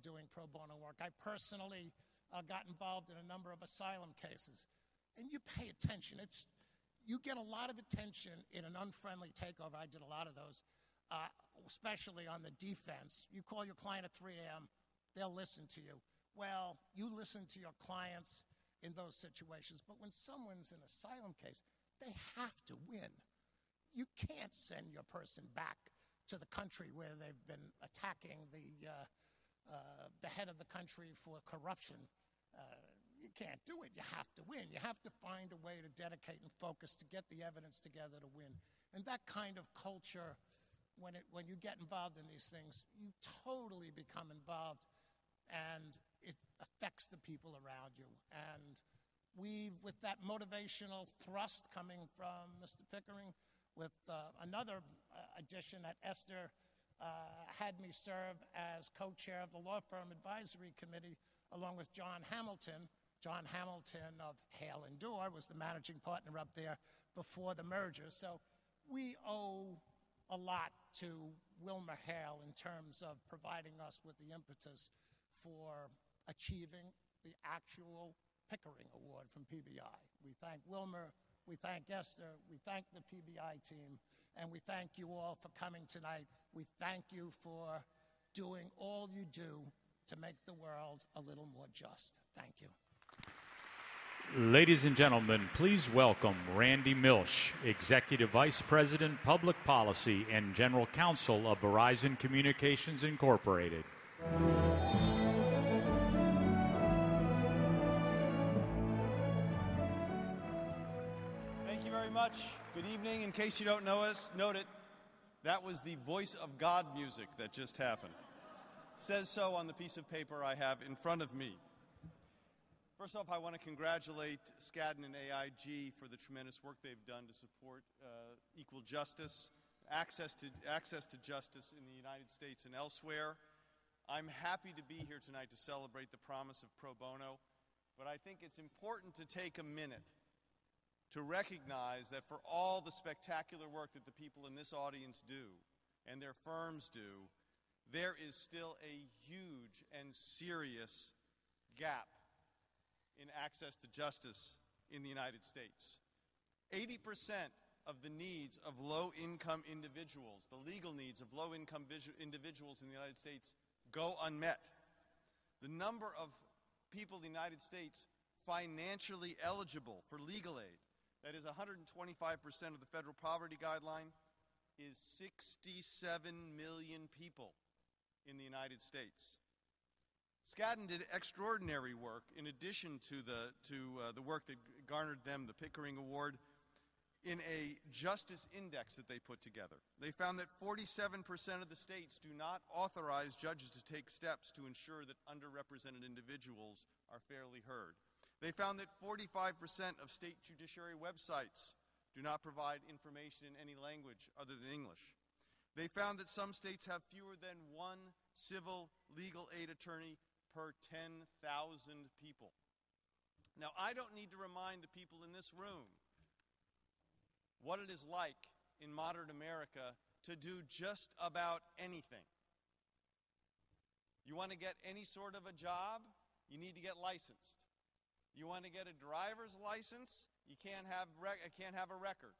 doing pro bono work. I personally got involved in a number of asylum cases, and you pay attention. You get a lot of attention in an unfriendly takeover. I did a lot of those, especially on the defense. You call your client at 3 a.m., they'll listen to you. Well, you listen to your clients in those situations, but when someone's in an asylum case, they have to win. You can't send your person back to the country where they've been attacking the head of the country for corruption. You can't do it. You have to win. You have to find a way to dedicate and focus to get the evidence together to win. And that kind of culture, when you get involved in these things, you totally become involved, and it affects the people around you. And with that motivational thrust coming from Mr. Pickering, with another addition that Esther had me serve as co-chair of the law firm advisory committee, along with John Hamilton. John Hamilton of Hale & Dorr was the managing partner up there before the merger. So we owe a lot to Wilmer Hale in terms of providing us with the impetus for achieving the actual Pickering Award from PBI. We thank Wilmer, we thank Esther, we thank the PBI team, and we thank you all for coming tonight. We thank you for doing all you do to make the world a little more just. Thank you. Ladies and gentlemen, please welcome Randy Milch, Executive Vice President, Public Policy and General Counsel of Verizon Communications Incorporated. Thank you very much. Good evening. In case you don't note it, that was the Voice of God music that just happened. Says so on the piece of paper I have in front of me. First off, I want to congratulate Skadden and AIG for the tremendous work they've done to support equal justice, access to justice in the United States and elsewhere. I'm happy to be here tonight to celebrate the promise of pro bono, but I think it's important to take a minute to recognize that for all the spectacular work that the people in this audience do and their firms do, there is still a huge and serious gap in access to justice in the United States. 80% of the needs of low-income individuals, the legal needs of low-income individuals in the United States, go unmet. The number of people in the United States financially eligible for legal aid, that is 125% of the federal poverty guideline, is 67 million people in the United States. Skadden did extraordinary work in addition to the work that garnered them the Pickering Award in a justice index that they put together. They found that 47% of the states do not authorize judges to take steps to ensure that underrepresented individuals are fairly heard. They found that 45% of state judiciary websites do not provide information in any language other than English. They found that some states have fewer than one civil legal aid attorney per 10,000 people. Now, I don't need to remind the people in this room what it is like in modern America to do just about anything. You want to get any sort of a job, you need to get licensed. You want to get a driver's license, you can't have a record.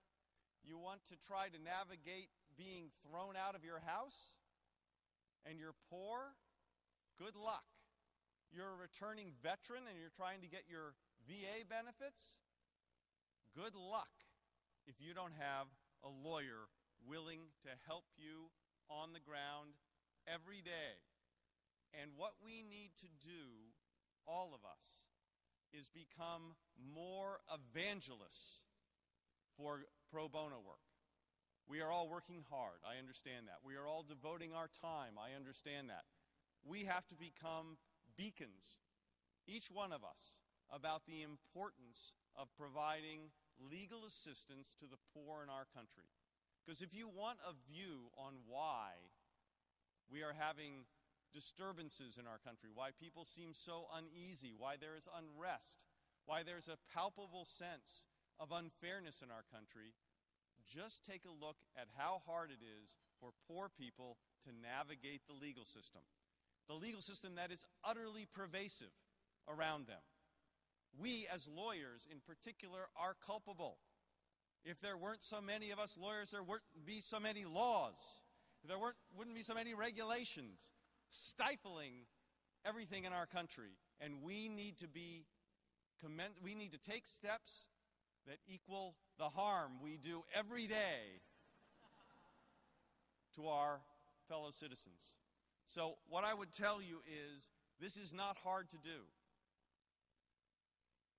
You want to try to navigate being thrown out of your house, and you're poor, good luck. You're a returning veteran and you're trying to get your VA benefits, good luck if you don't have a lawyer willing to help you on the ground every day. And what we need to do, all of us, is become more evangelists for pro bono work. We are all working hard, I understand that. We are all devoting our time, I understand that. We have to become beacons, each one of us, about the importance of providing legal assistance to the poor in our country. Because if you want a view on why we are having disturbances in our country, why people seem so uneasy, why there is unrest, why there's a palpable sense of unfairness in our country, just take a look at how hard it is for poor people to navigate the legal system. The legal system that is utterly pervasive around them. We, as lawyers in particular, are culpable. If there weren't so many of us lawyers, there wouldn't be so many laws. If there wouldn't be so many regulations stifling everything in our country. And we need to take steps that equal the harm we do every day to our fellow citizens. So what I would tell you is, this is not hard to do.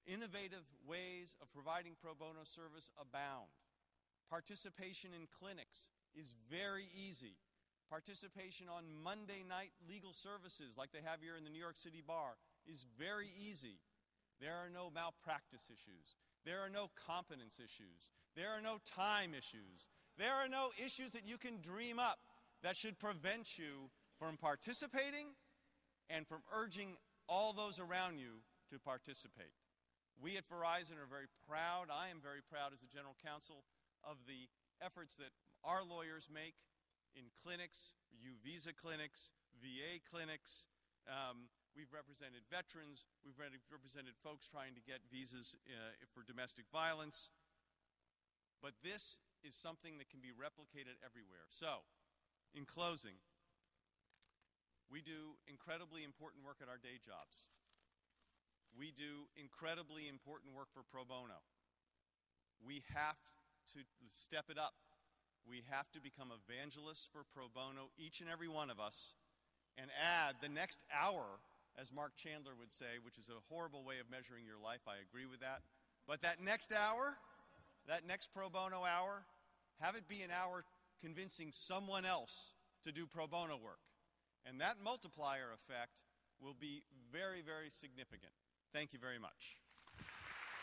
Innovative ways of providing pro bono service abound. Participation in clinics is very easy. Participation on Monday night legal services like they have here in the New York City Bar is very easy. There are no malpractice issues. There are no competence issues. There are no time issues. There are no issues that you can dream up that should prevent you from participating and from urging all those around you to participate. We at Verizon are very proud, I am very proud as the General Counsel, of the efforts that our lawyers make in clinics, U-Visa clinics, VA clinics. We've represented veterans, we've represented folks trying to get visas for domestic violence. But this is something that can be replicated everywhere. So, in closing, we do incredibly important work at our day jobs. We do incredibly important work for pro bono. We have to step it up. We have to become evangelists for pro bono, each and every one of us, and add the next hour, as Mark Chandler would say, which is a horrible way of measuring your life. I agree with that. But that next hour, that next pro bono hour, have it be an hour convincing someone else to do pro bono work. And that multiplier effect will be very, very significant. Thank you very much.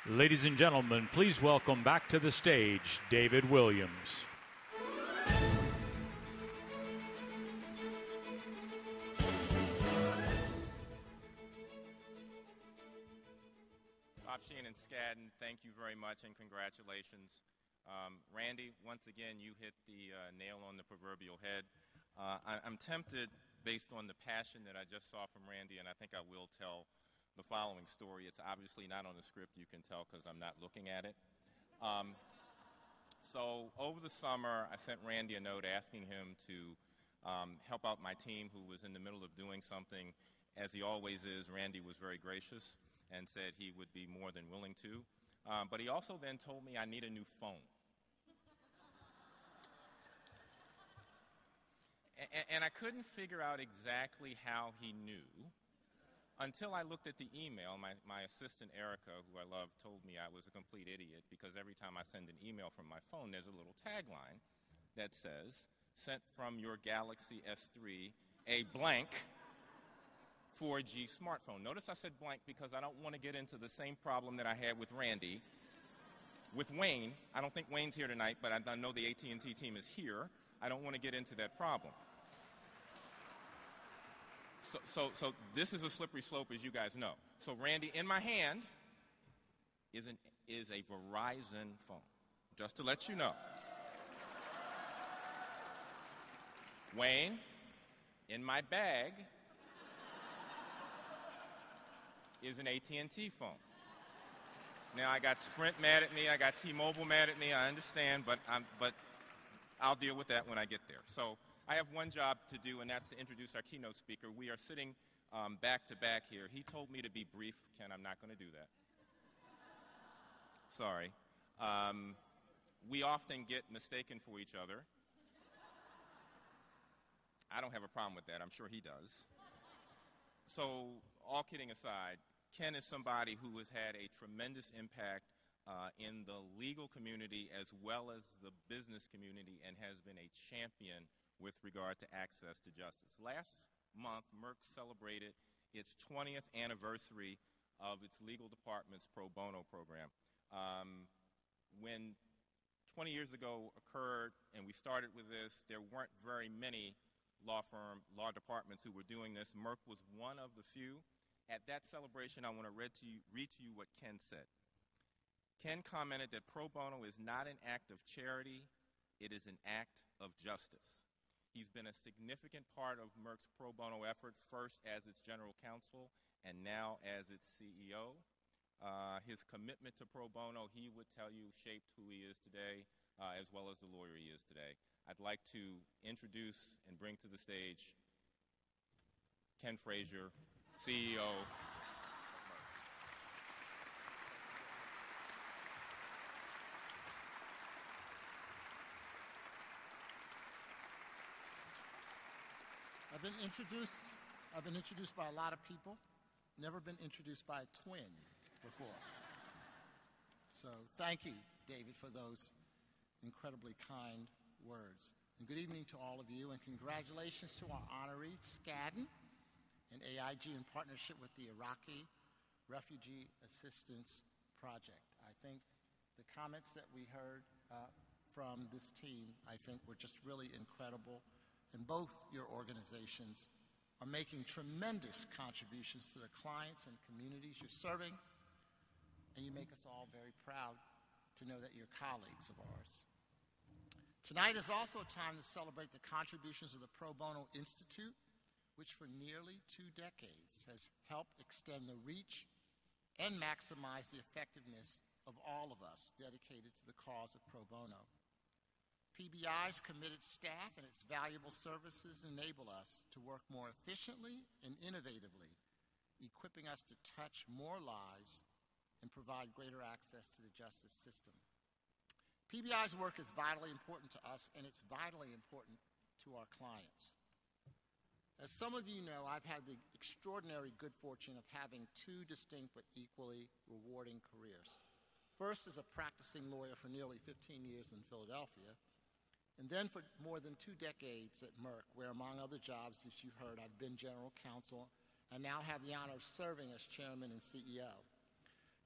Ladies and gentlemen, please welcome back to the stage David Williams. Bob Sheehan and Skadden, thank you very much and congratulations. Randy, once again, you hit the nail on the proverbial head. I'm tempted, based on the passion that I just saw from Randy, and I think I will tell the following story. It's obviously not on the script, you can tell because I'm not looking at it. So over the summer, I sent Randy a note asking him to help out my team who was in the middle of doing something. As he always is, Randy was very gracious and said he would be more than willing to. But he also then told me I need a new phone. And I couldn't figure out exactly how he knew until I looked at the email. My assistant, Erica, who I love, told me I was a complete idiot because every time I send an email from my phone, there's a little tagline that says, "Sent from your Galaxy S3, a blank 4G smartphone." Notice I said blank because I don't want to get into the same problem that I had with Randy. With Wayne, I don't think Wayne's here tonight, but I know the AT&T team is here. I don't want to get into that problem. So this is a slippery slope, as you guys know. So Randy, in my hand is a Verizon phone, just to let you know. Wayne, in my bag is an AT&T phone. Now, I got Sprint mad at me, I got T-Mobile mad at me, I understand, but I'll deal with that when I get there. So I have one job to do, and that's to introduce our keynote speaker. We are sitting back to back here. He told me to be brief. Ken, I'm not going to do that. Sorry. We often get mistaken for each other. I don't have a problem with that. I'm sure he does. So, all kidding aside, Ken is somebody who has had a tremendous impact in the legal community as well as the business community and has been a champion with regard to access to justice. Last month, Merck celebrated its 20th anniversary of its legal department's pro bono program. When 20 years ago occurred and we started with this, there weren't very many law departments who were doing this. Merck was one of the few. At that celebration, I want to read to you what Ken said. Ken commented that pro bono is not an act of charity, it is an act of justice. He's been a significant part of Merck's pro bono effort, first as its general counsel and now as its CEO. His commitment to pro bono, he would tell you, shaped who he is today, as well as the lawyer he is today. I'd like to introduce and bring to the stage Ken Frazier, CEO. I've been introduced by a lot of people, never been introduced by a twin before. So thank you, David, for those incredibly kind words. And good evening to all of you, and congratulations to our honorees, Skadden and AIG, in partnership with the Iraqi Refugee Assistance Project. I think the comments that we heard from this team, I think, were just really incredible. And both your organizations are making tremendous contributions to the clients and communities you're serving, and you make us all very proud to know that you're colleagues of ours. Tonight is also a time to celebrate the contributions of the Pro Bono Institute, which for nearly 2 decades has helped extend the reach and maximize the effectiveness of all of us dedicated to the cause of pro bono. PBI's committed staff and its valuable services enable us to work more efficiently and innovatively, equipping us to touch more lives and provide greater access to the justice system. PBI's work is vitally important to us, and it's vitally important to our clients. As some of you know, I've had the extraordinary good fortune of having 2 distinct but equally rewarding careers. First as a practicing lawyer for nearly 15 years in Philadelphia, and then for more than 2 decades at Merck, where among other jobs, as you've heard, I've been general counsel and now have the honor of serving as chairman and CEO.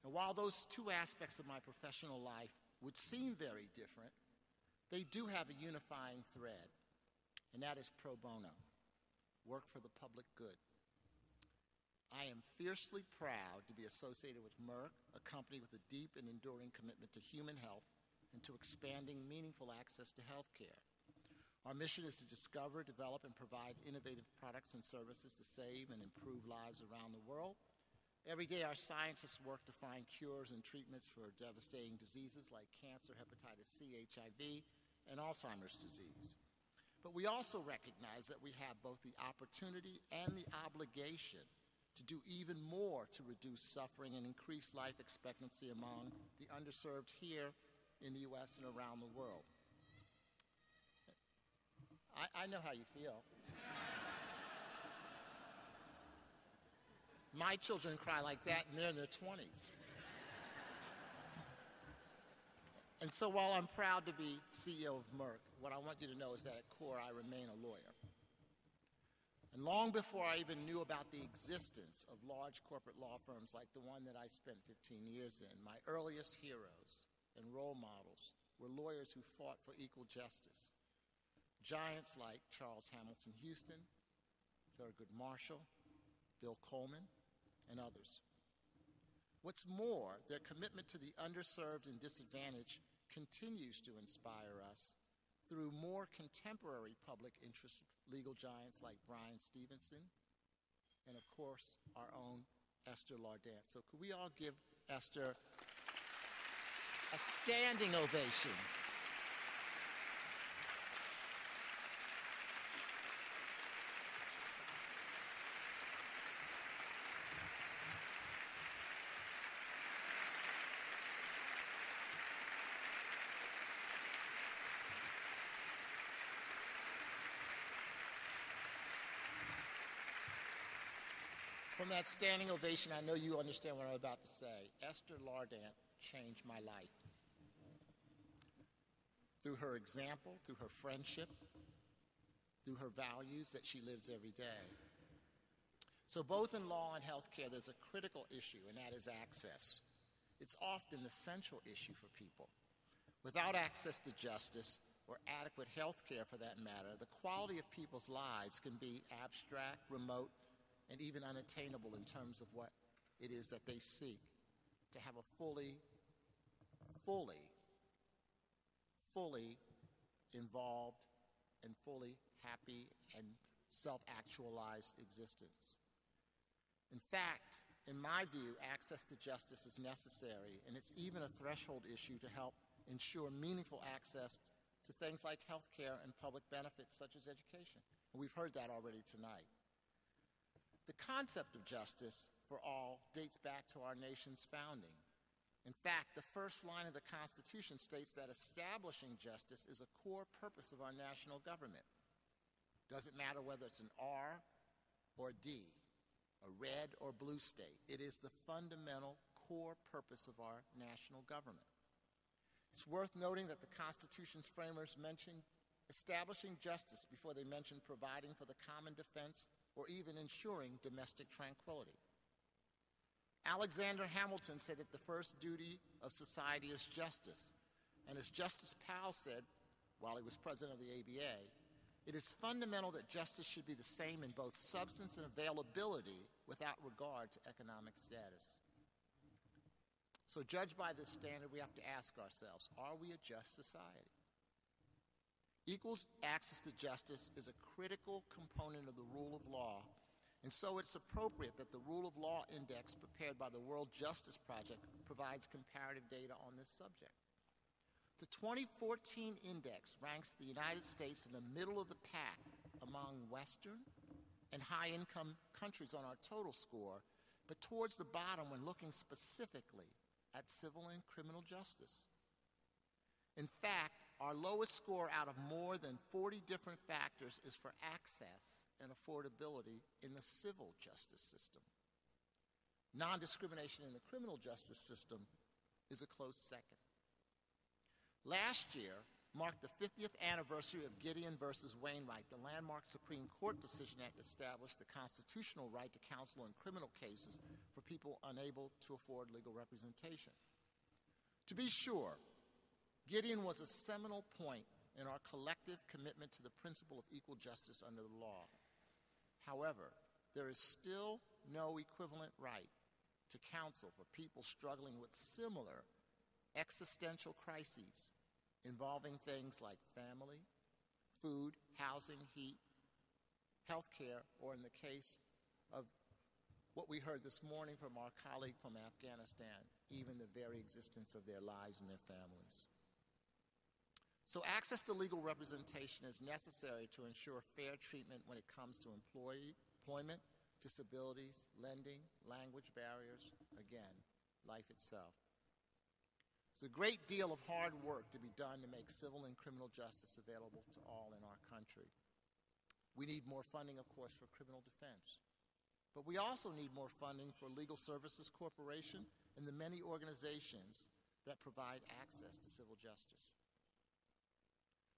And while those 2 aspects of my professional life would seem very different, they do have a unifying thread, and that is pro bono, work for the public good. I am fiercely proud to be associated with Merck, a company with a deep and enduring commitment to human health and to expanding meaningful access to health care. Our mission is to discover, develop, and provide innovative products and services to save and improve lives around the world. Every day, our scientists work to find cures and treatments for devastating diseases like cancer, hepatitis C, HIV, and Alzheimer's disease. But we also recognize that we have both the opportunity and the obligation to do even more to reduce suffering and increase life expectancy among the underserved here in the U.S. and around the world. I know how you feel. My children cry like that, and they're in their 20s. And so while I'm proud to be CEO of Merck, what I want you to know is that at core, I remain a lawyer. And long before I even knew about the existence of large corporate law firms like the one that I spent 15 years in, my earliest heroes and role models were lawyers who fought for equal justice. Giants like Charles Hamilton Houston, Thurgood Marshall, Bill Coleman, and others. What's more, their commitment to the underserved and disadvantaged continues to inspire us through more contemporary public interest legal giants like Bryan Stevenson and, of course, our own Esther Lardant. So could we all give Esther a standing ovation? From that standing ovation, I know you understand what I'm about to say. Esther Lardant changed my life. Through her example, through her friendship, through her values that she lives every day. So both in law and healthcare, there's a critical issue, and that is access. It's often the central issue for people. Without access to justice, or adequate healthcare for that matter, the quality of people's lives can be abstract, remote, and even unattainable in terms of what it is that they seek to have a fully involved and fully happy and self-actualized existence. In fact, in my view, access to justice is necessary, and it's even a threshold issue to help ensure meaningful access to things like health care and public benefits such as education. And we've heard that already tonight. The concept of justice for all dates back to our nation's founding. In fact, the first line of the Constitution states that establishing justice is a core purpose of our national government. Doesn't matter whether it's an R or a D, a red or blue state. It is the fundamental core purpose of our national government. It's worth noting that the Constitution's framers mentioned establishing justice before they mentioned providing for the common defense or even ensuring domestic tranquility. Alexander Hamilton said that the first duty of society is justice. And as Justice Powell said while he was president of the ABA, it is fundamental that justice should be the same in both substance and availability without regard to economic status. So judged by this standard, we have to ask ourselves, are we a just society? Equal access to justice is a critical component of the rule of law, and so it's appropriate that the Rule of Law Index prepared by the World Justice Project provides comparative data on this subject. The 2014 index ranks the United States in the middle of the pack among Western and high-income countries on our total score, but towards the bottom when looking specifically at civil and criminal justice. In fact, our lowest score out of more than 40 different factors is for access and affordability in the civil justice system. Non-discrimination in the criminal justice system is a close second. Last year marked the 50th anniversary of Gideon versus Wainwright, the landmark Supreme Court decision that established the constitutional right to counsel in criminal cases for people unable to afford legal representation. To be sure, Gideon was a seminal point in our collective commitment to the principle of equal justice under the law. However, there is still no equivalent right to counsel for people struggling with similar existential crises involving things like family, food, housing, heat, health care, or in the case of what we heard this morning from our colleague from Afghanistan, even the very existence of their lives and their families. So access to legal representation is necessary to ensure fair treatment when it comes to employment, disabilities, lending, language barriers, again, life itself. It's a great deal of hard work to be done to make civil and criminal justice available to all in our country. We need more funding, of course, for criminal defense. But we also need more funding for Legal Services Corporation and the many organizations that provide access to civil justice.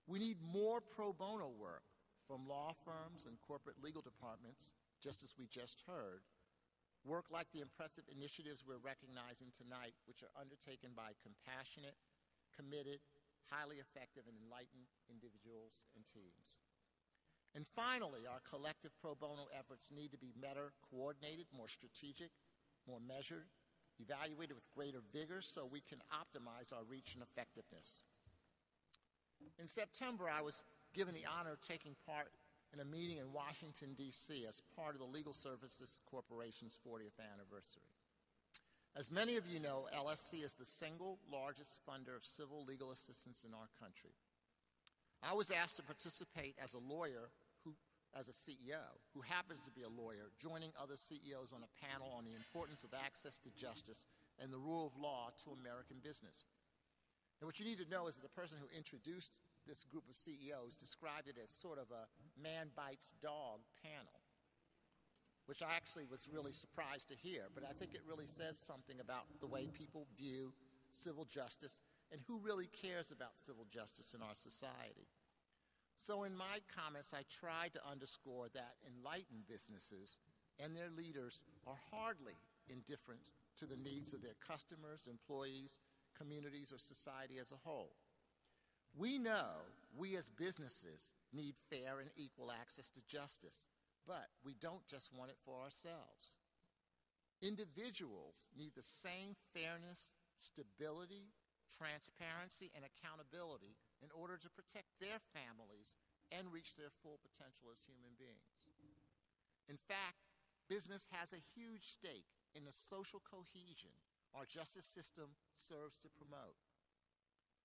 We need more pro bono work from law firms and corporate legal departments, just as we just heard, work like the impressive initiatives we're recognizing tonight, which are undertaken by compassionate, committed, highly effective, and enlightened individuals and teams. And finally, our collective pro bono efforts need to be better coordinated, more strategic, more measured, evaluated with greater vigor so we can optimize our reach and effectiveness. In September, I was given the honor of taking part in a meeting in Washington, D.C. as part of the Legal Services Corporation's 40th anniversary. As many of you know, LSC is the single largest funder of civil legal assistance in our country. I was asked to participate as a lawyer, as a CEO, who happens to be a lawyer, joining other CEOs on a panel on the importance of access to justice and the rule of law to American business. And what you need to know is that the person who introduced this group of CEOs described it as sort of a man bites dog panel, which I actually was really surprised to hear, but I think it really says something about the way people view civil justice and who really cares about civil justice in our society. So in my comments, I tried to underscore that enlightened businesses and their leaders are hardly indifferent to the needs of their customers, employees, communities, or society as a whole. We know we as businesses need fair and equal access to justice, but we don't just want it for ourselves. Individuals need the same fairness, stability, transparency, and accountability in order to protect their families and reach their full potential as human beings. In fact, business has a huge stake in the social cohesion our justice system serves to promote.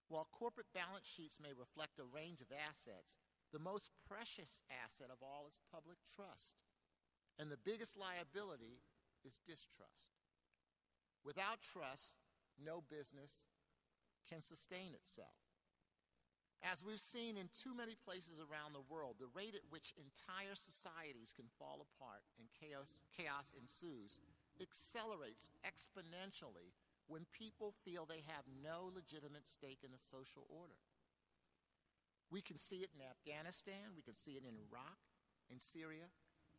While corporate balance sheets may reflect a range of assets, the most precious asset of all is public trust. And the biggest liability is distrust. Without trust, no business can sustain itself. As we've seen in too many places around the world, the rate at which entire societies can fall apart and chaos ensues accelerates exponentially when people feel they have no legitimate stake in the social order. We can see it in Afghanistan, we can see it in Iraq, in Syria,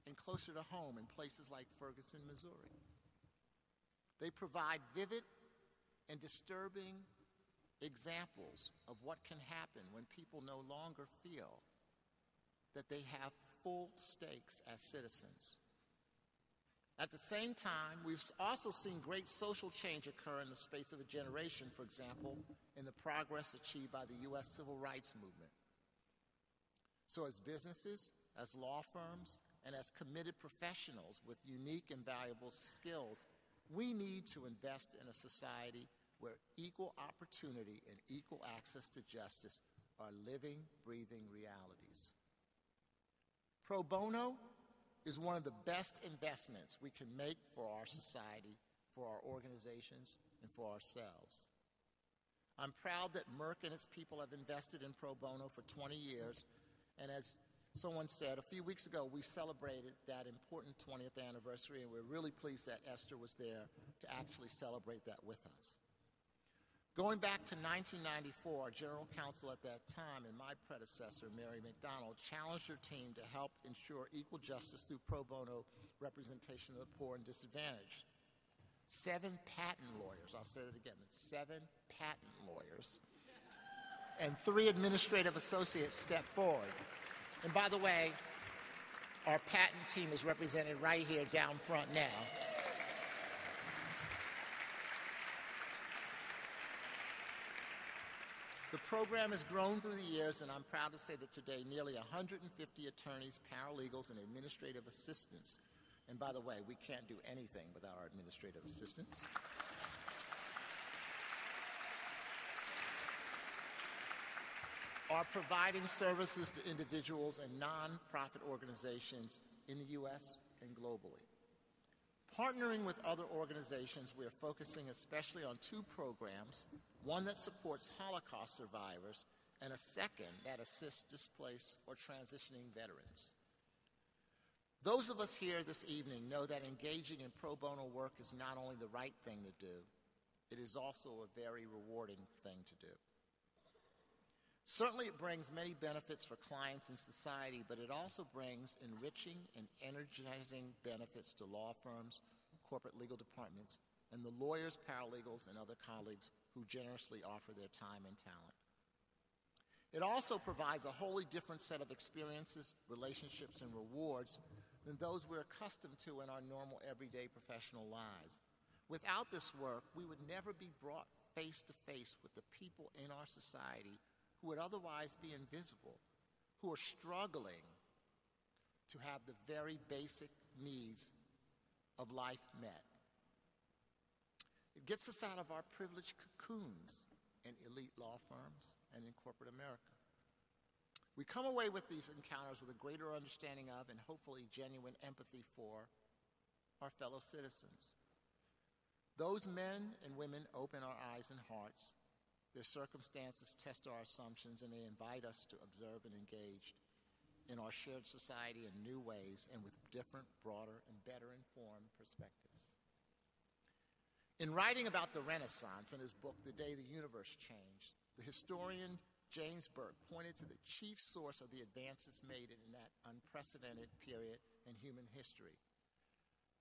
and closer to home in places like Ferguson, Missouri. They provide vivid and disturbing examples of what can happen when people no longer feel that they have full stakes as citizens. At the same time, we've also seen great social change occur in the space of a generation, for example, in the progress achieved by the U.S. civil rights movement. So as businesses, as law firms, and as committed professionals with unique and valuable skills, we need to invest in a society where equal opportunity and equal access to justice are living, breathing realities. Pro bono is one of the best investments we can make for our society, for our organizations, and for ourselves. I'm proud that Merck and its people have invested in pro bono for 20 years, and as someone said, a few weeks ago we celebrated that important 20th anniversary, and we're really pleased that Esther was there to actually celebrate that with us. Going back to 1994, our general counsel at that time and my predecessor, Mary McDonald, challenged her team to help ensure equal justice through pro bono representation of the poor and disadvantaged. 7 patent lawyers, I'll say that again, 7 patent lawyers, and 3 administrative associates stepped forward. And by the way, our patent team is represented right here down front now. The program has grown through the years, and I'm proud to say that today nearly 150 attorneys, paralegals, and administrative assistants And by the way, we can't do anything without our administrative assistants. Are providing services to individuals and nonprofit organizations in the U.S. and globally. Partnering with other organizations, we are focusing especially on two programs, one that supports Holocaust survivors and a second that assists displaced or transitioning veterans. Those of us here this evening know that engaging in pro bono work is not only the right thing to do, it is also a very rewarding thing to do. Certainly it brings many benefits for clients and society, but it also brings enriching and energizing benefits to law firms, corporate legal departments, and the lawyers, paralegals, and other colleagues who generously offer their time and talent. It also provides a wholly different set of experiences, relationships, and rewards than those we're accustomed to in our normal everyday professional lives. Without this work, we would never be brought face to face with the people in our society who would otherwise be invisible, who are struggling to have the very basic needs of life met. It gets us out of our privileged cocoons in elite law firms and in corporate America. We come away with these encounters with a greater understanding of and hopefully genuine empathy for our fellow citizens. Those men and women open our eyes and hearts. Their circumstances test our assumptions, and they invite us to observe and engage in our shared society in new ways and with different, broader, and better informed perspectives. In writing about the Renaissance in his book, The Day the Universe Changed, the historian James Burke pointed to the chief source of the advances made in that unprecedented period in human history.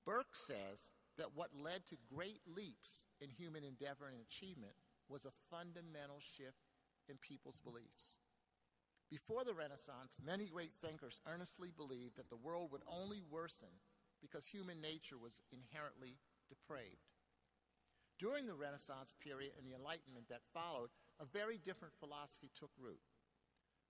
Burke says that what led to great leaps in human endeavor and achievement was a fundamental shift in people's beliefs. Before the Renaissance, many great thinkers earnestly believed that the world would only worsen because human nature was inherently depraved. During the Renaissance period and the Enlightenment that followed, a very different philosophy took root.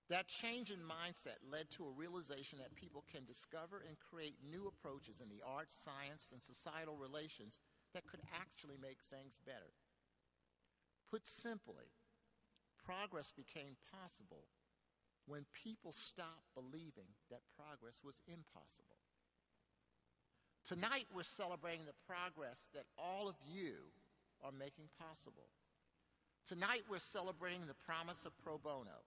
That change in mindset led to a realization that people can discover and create new approaches in the arts, science, and societal relations that could actually make things better. Put simply, progress became possible when people stopped believing that progress was impossible. Tonight, we're celebrating the progress that all of you are making possible. Tonight, we're celebrating the promise of pro bono.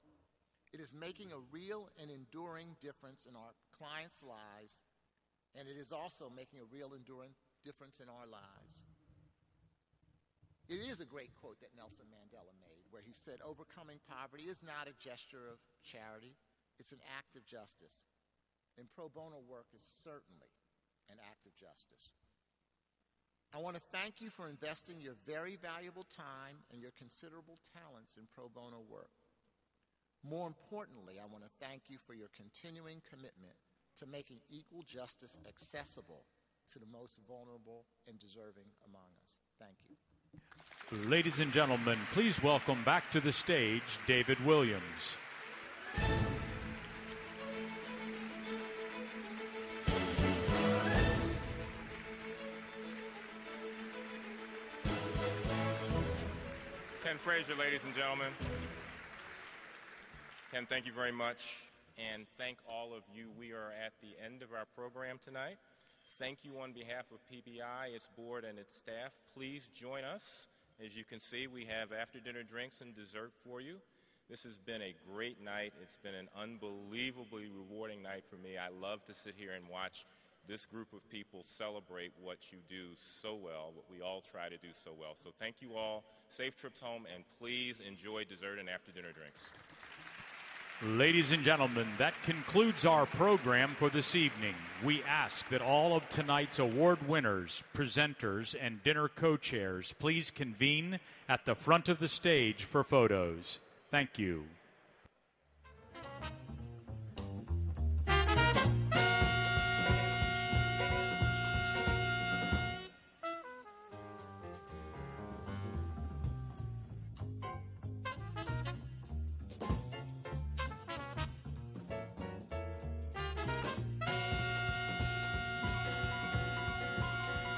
It is making a real and enduring difference in our clients' lives, and it is also making a real enduring difference in our lives. It is a great quote that Nelson Mandela made, where he said, "Overcoming poverty is not a gesture of charity, it's an act of justice." And pro bono work is certainly an act of justice. I want to thank you for investing your very valuable time and your considerable talents in pro bono work. More importantly, I want to thank you for your continuing commitment to making equal justice accessible to the most vulnerable and deserving among us. Thank you. Ladies and gentlemen, please welcome back to the stage David Williams. Ken Frazier, ladies and gentlemen. Ken, thank you very much, and thank all of you. We are at the end of our program tonight. Thank you on behalf of PBI, its board, and its staff. Please join us. As you can see, we have after-dinner drinks and dessert for you. This has been a great night. It's been an unbelievably rewarding night for me. I love to sit here and watch this group of people celebrate what you do so well, what we all try to do so well. So thank you all. Safe trips home, and please enjoy dessert and after-dinner drinks. Ladies and gentlemen, that concludes our program for this evening. We ask that all of tonight's award winners, presenters, and dinner co-chairs please convene at the front of the stage for photos. Thank you.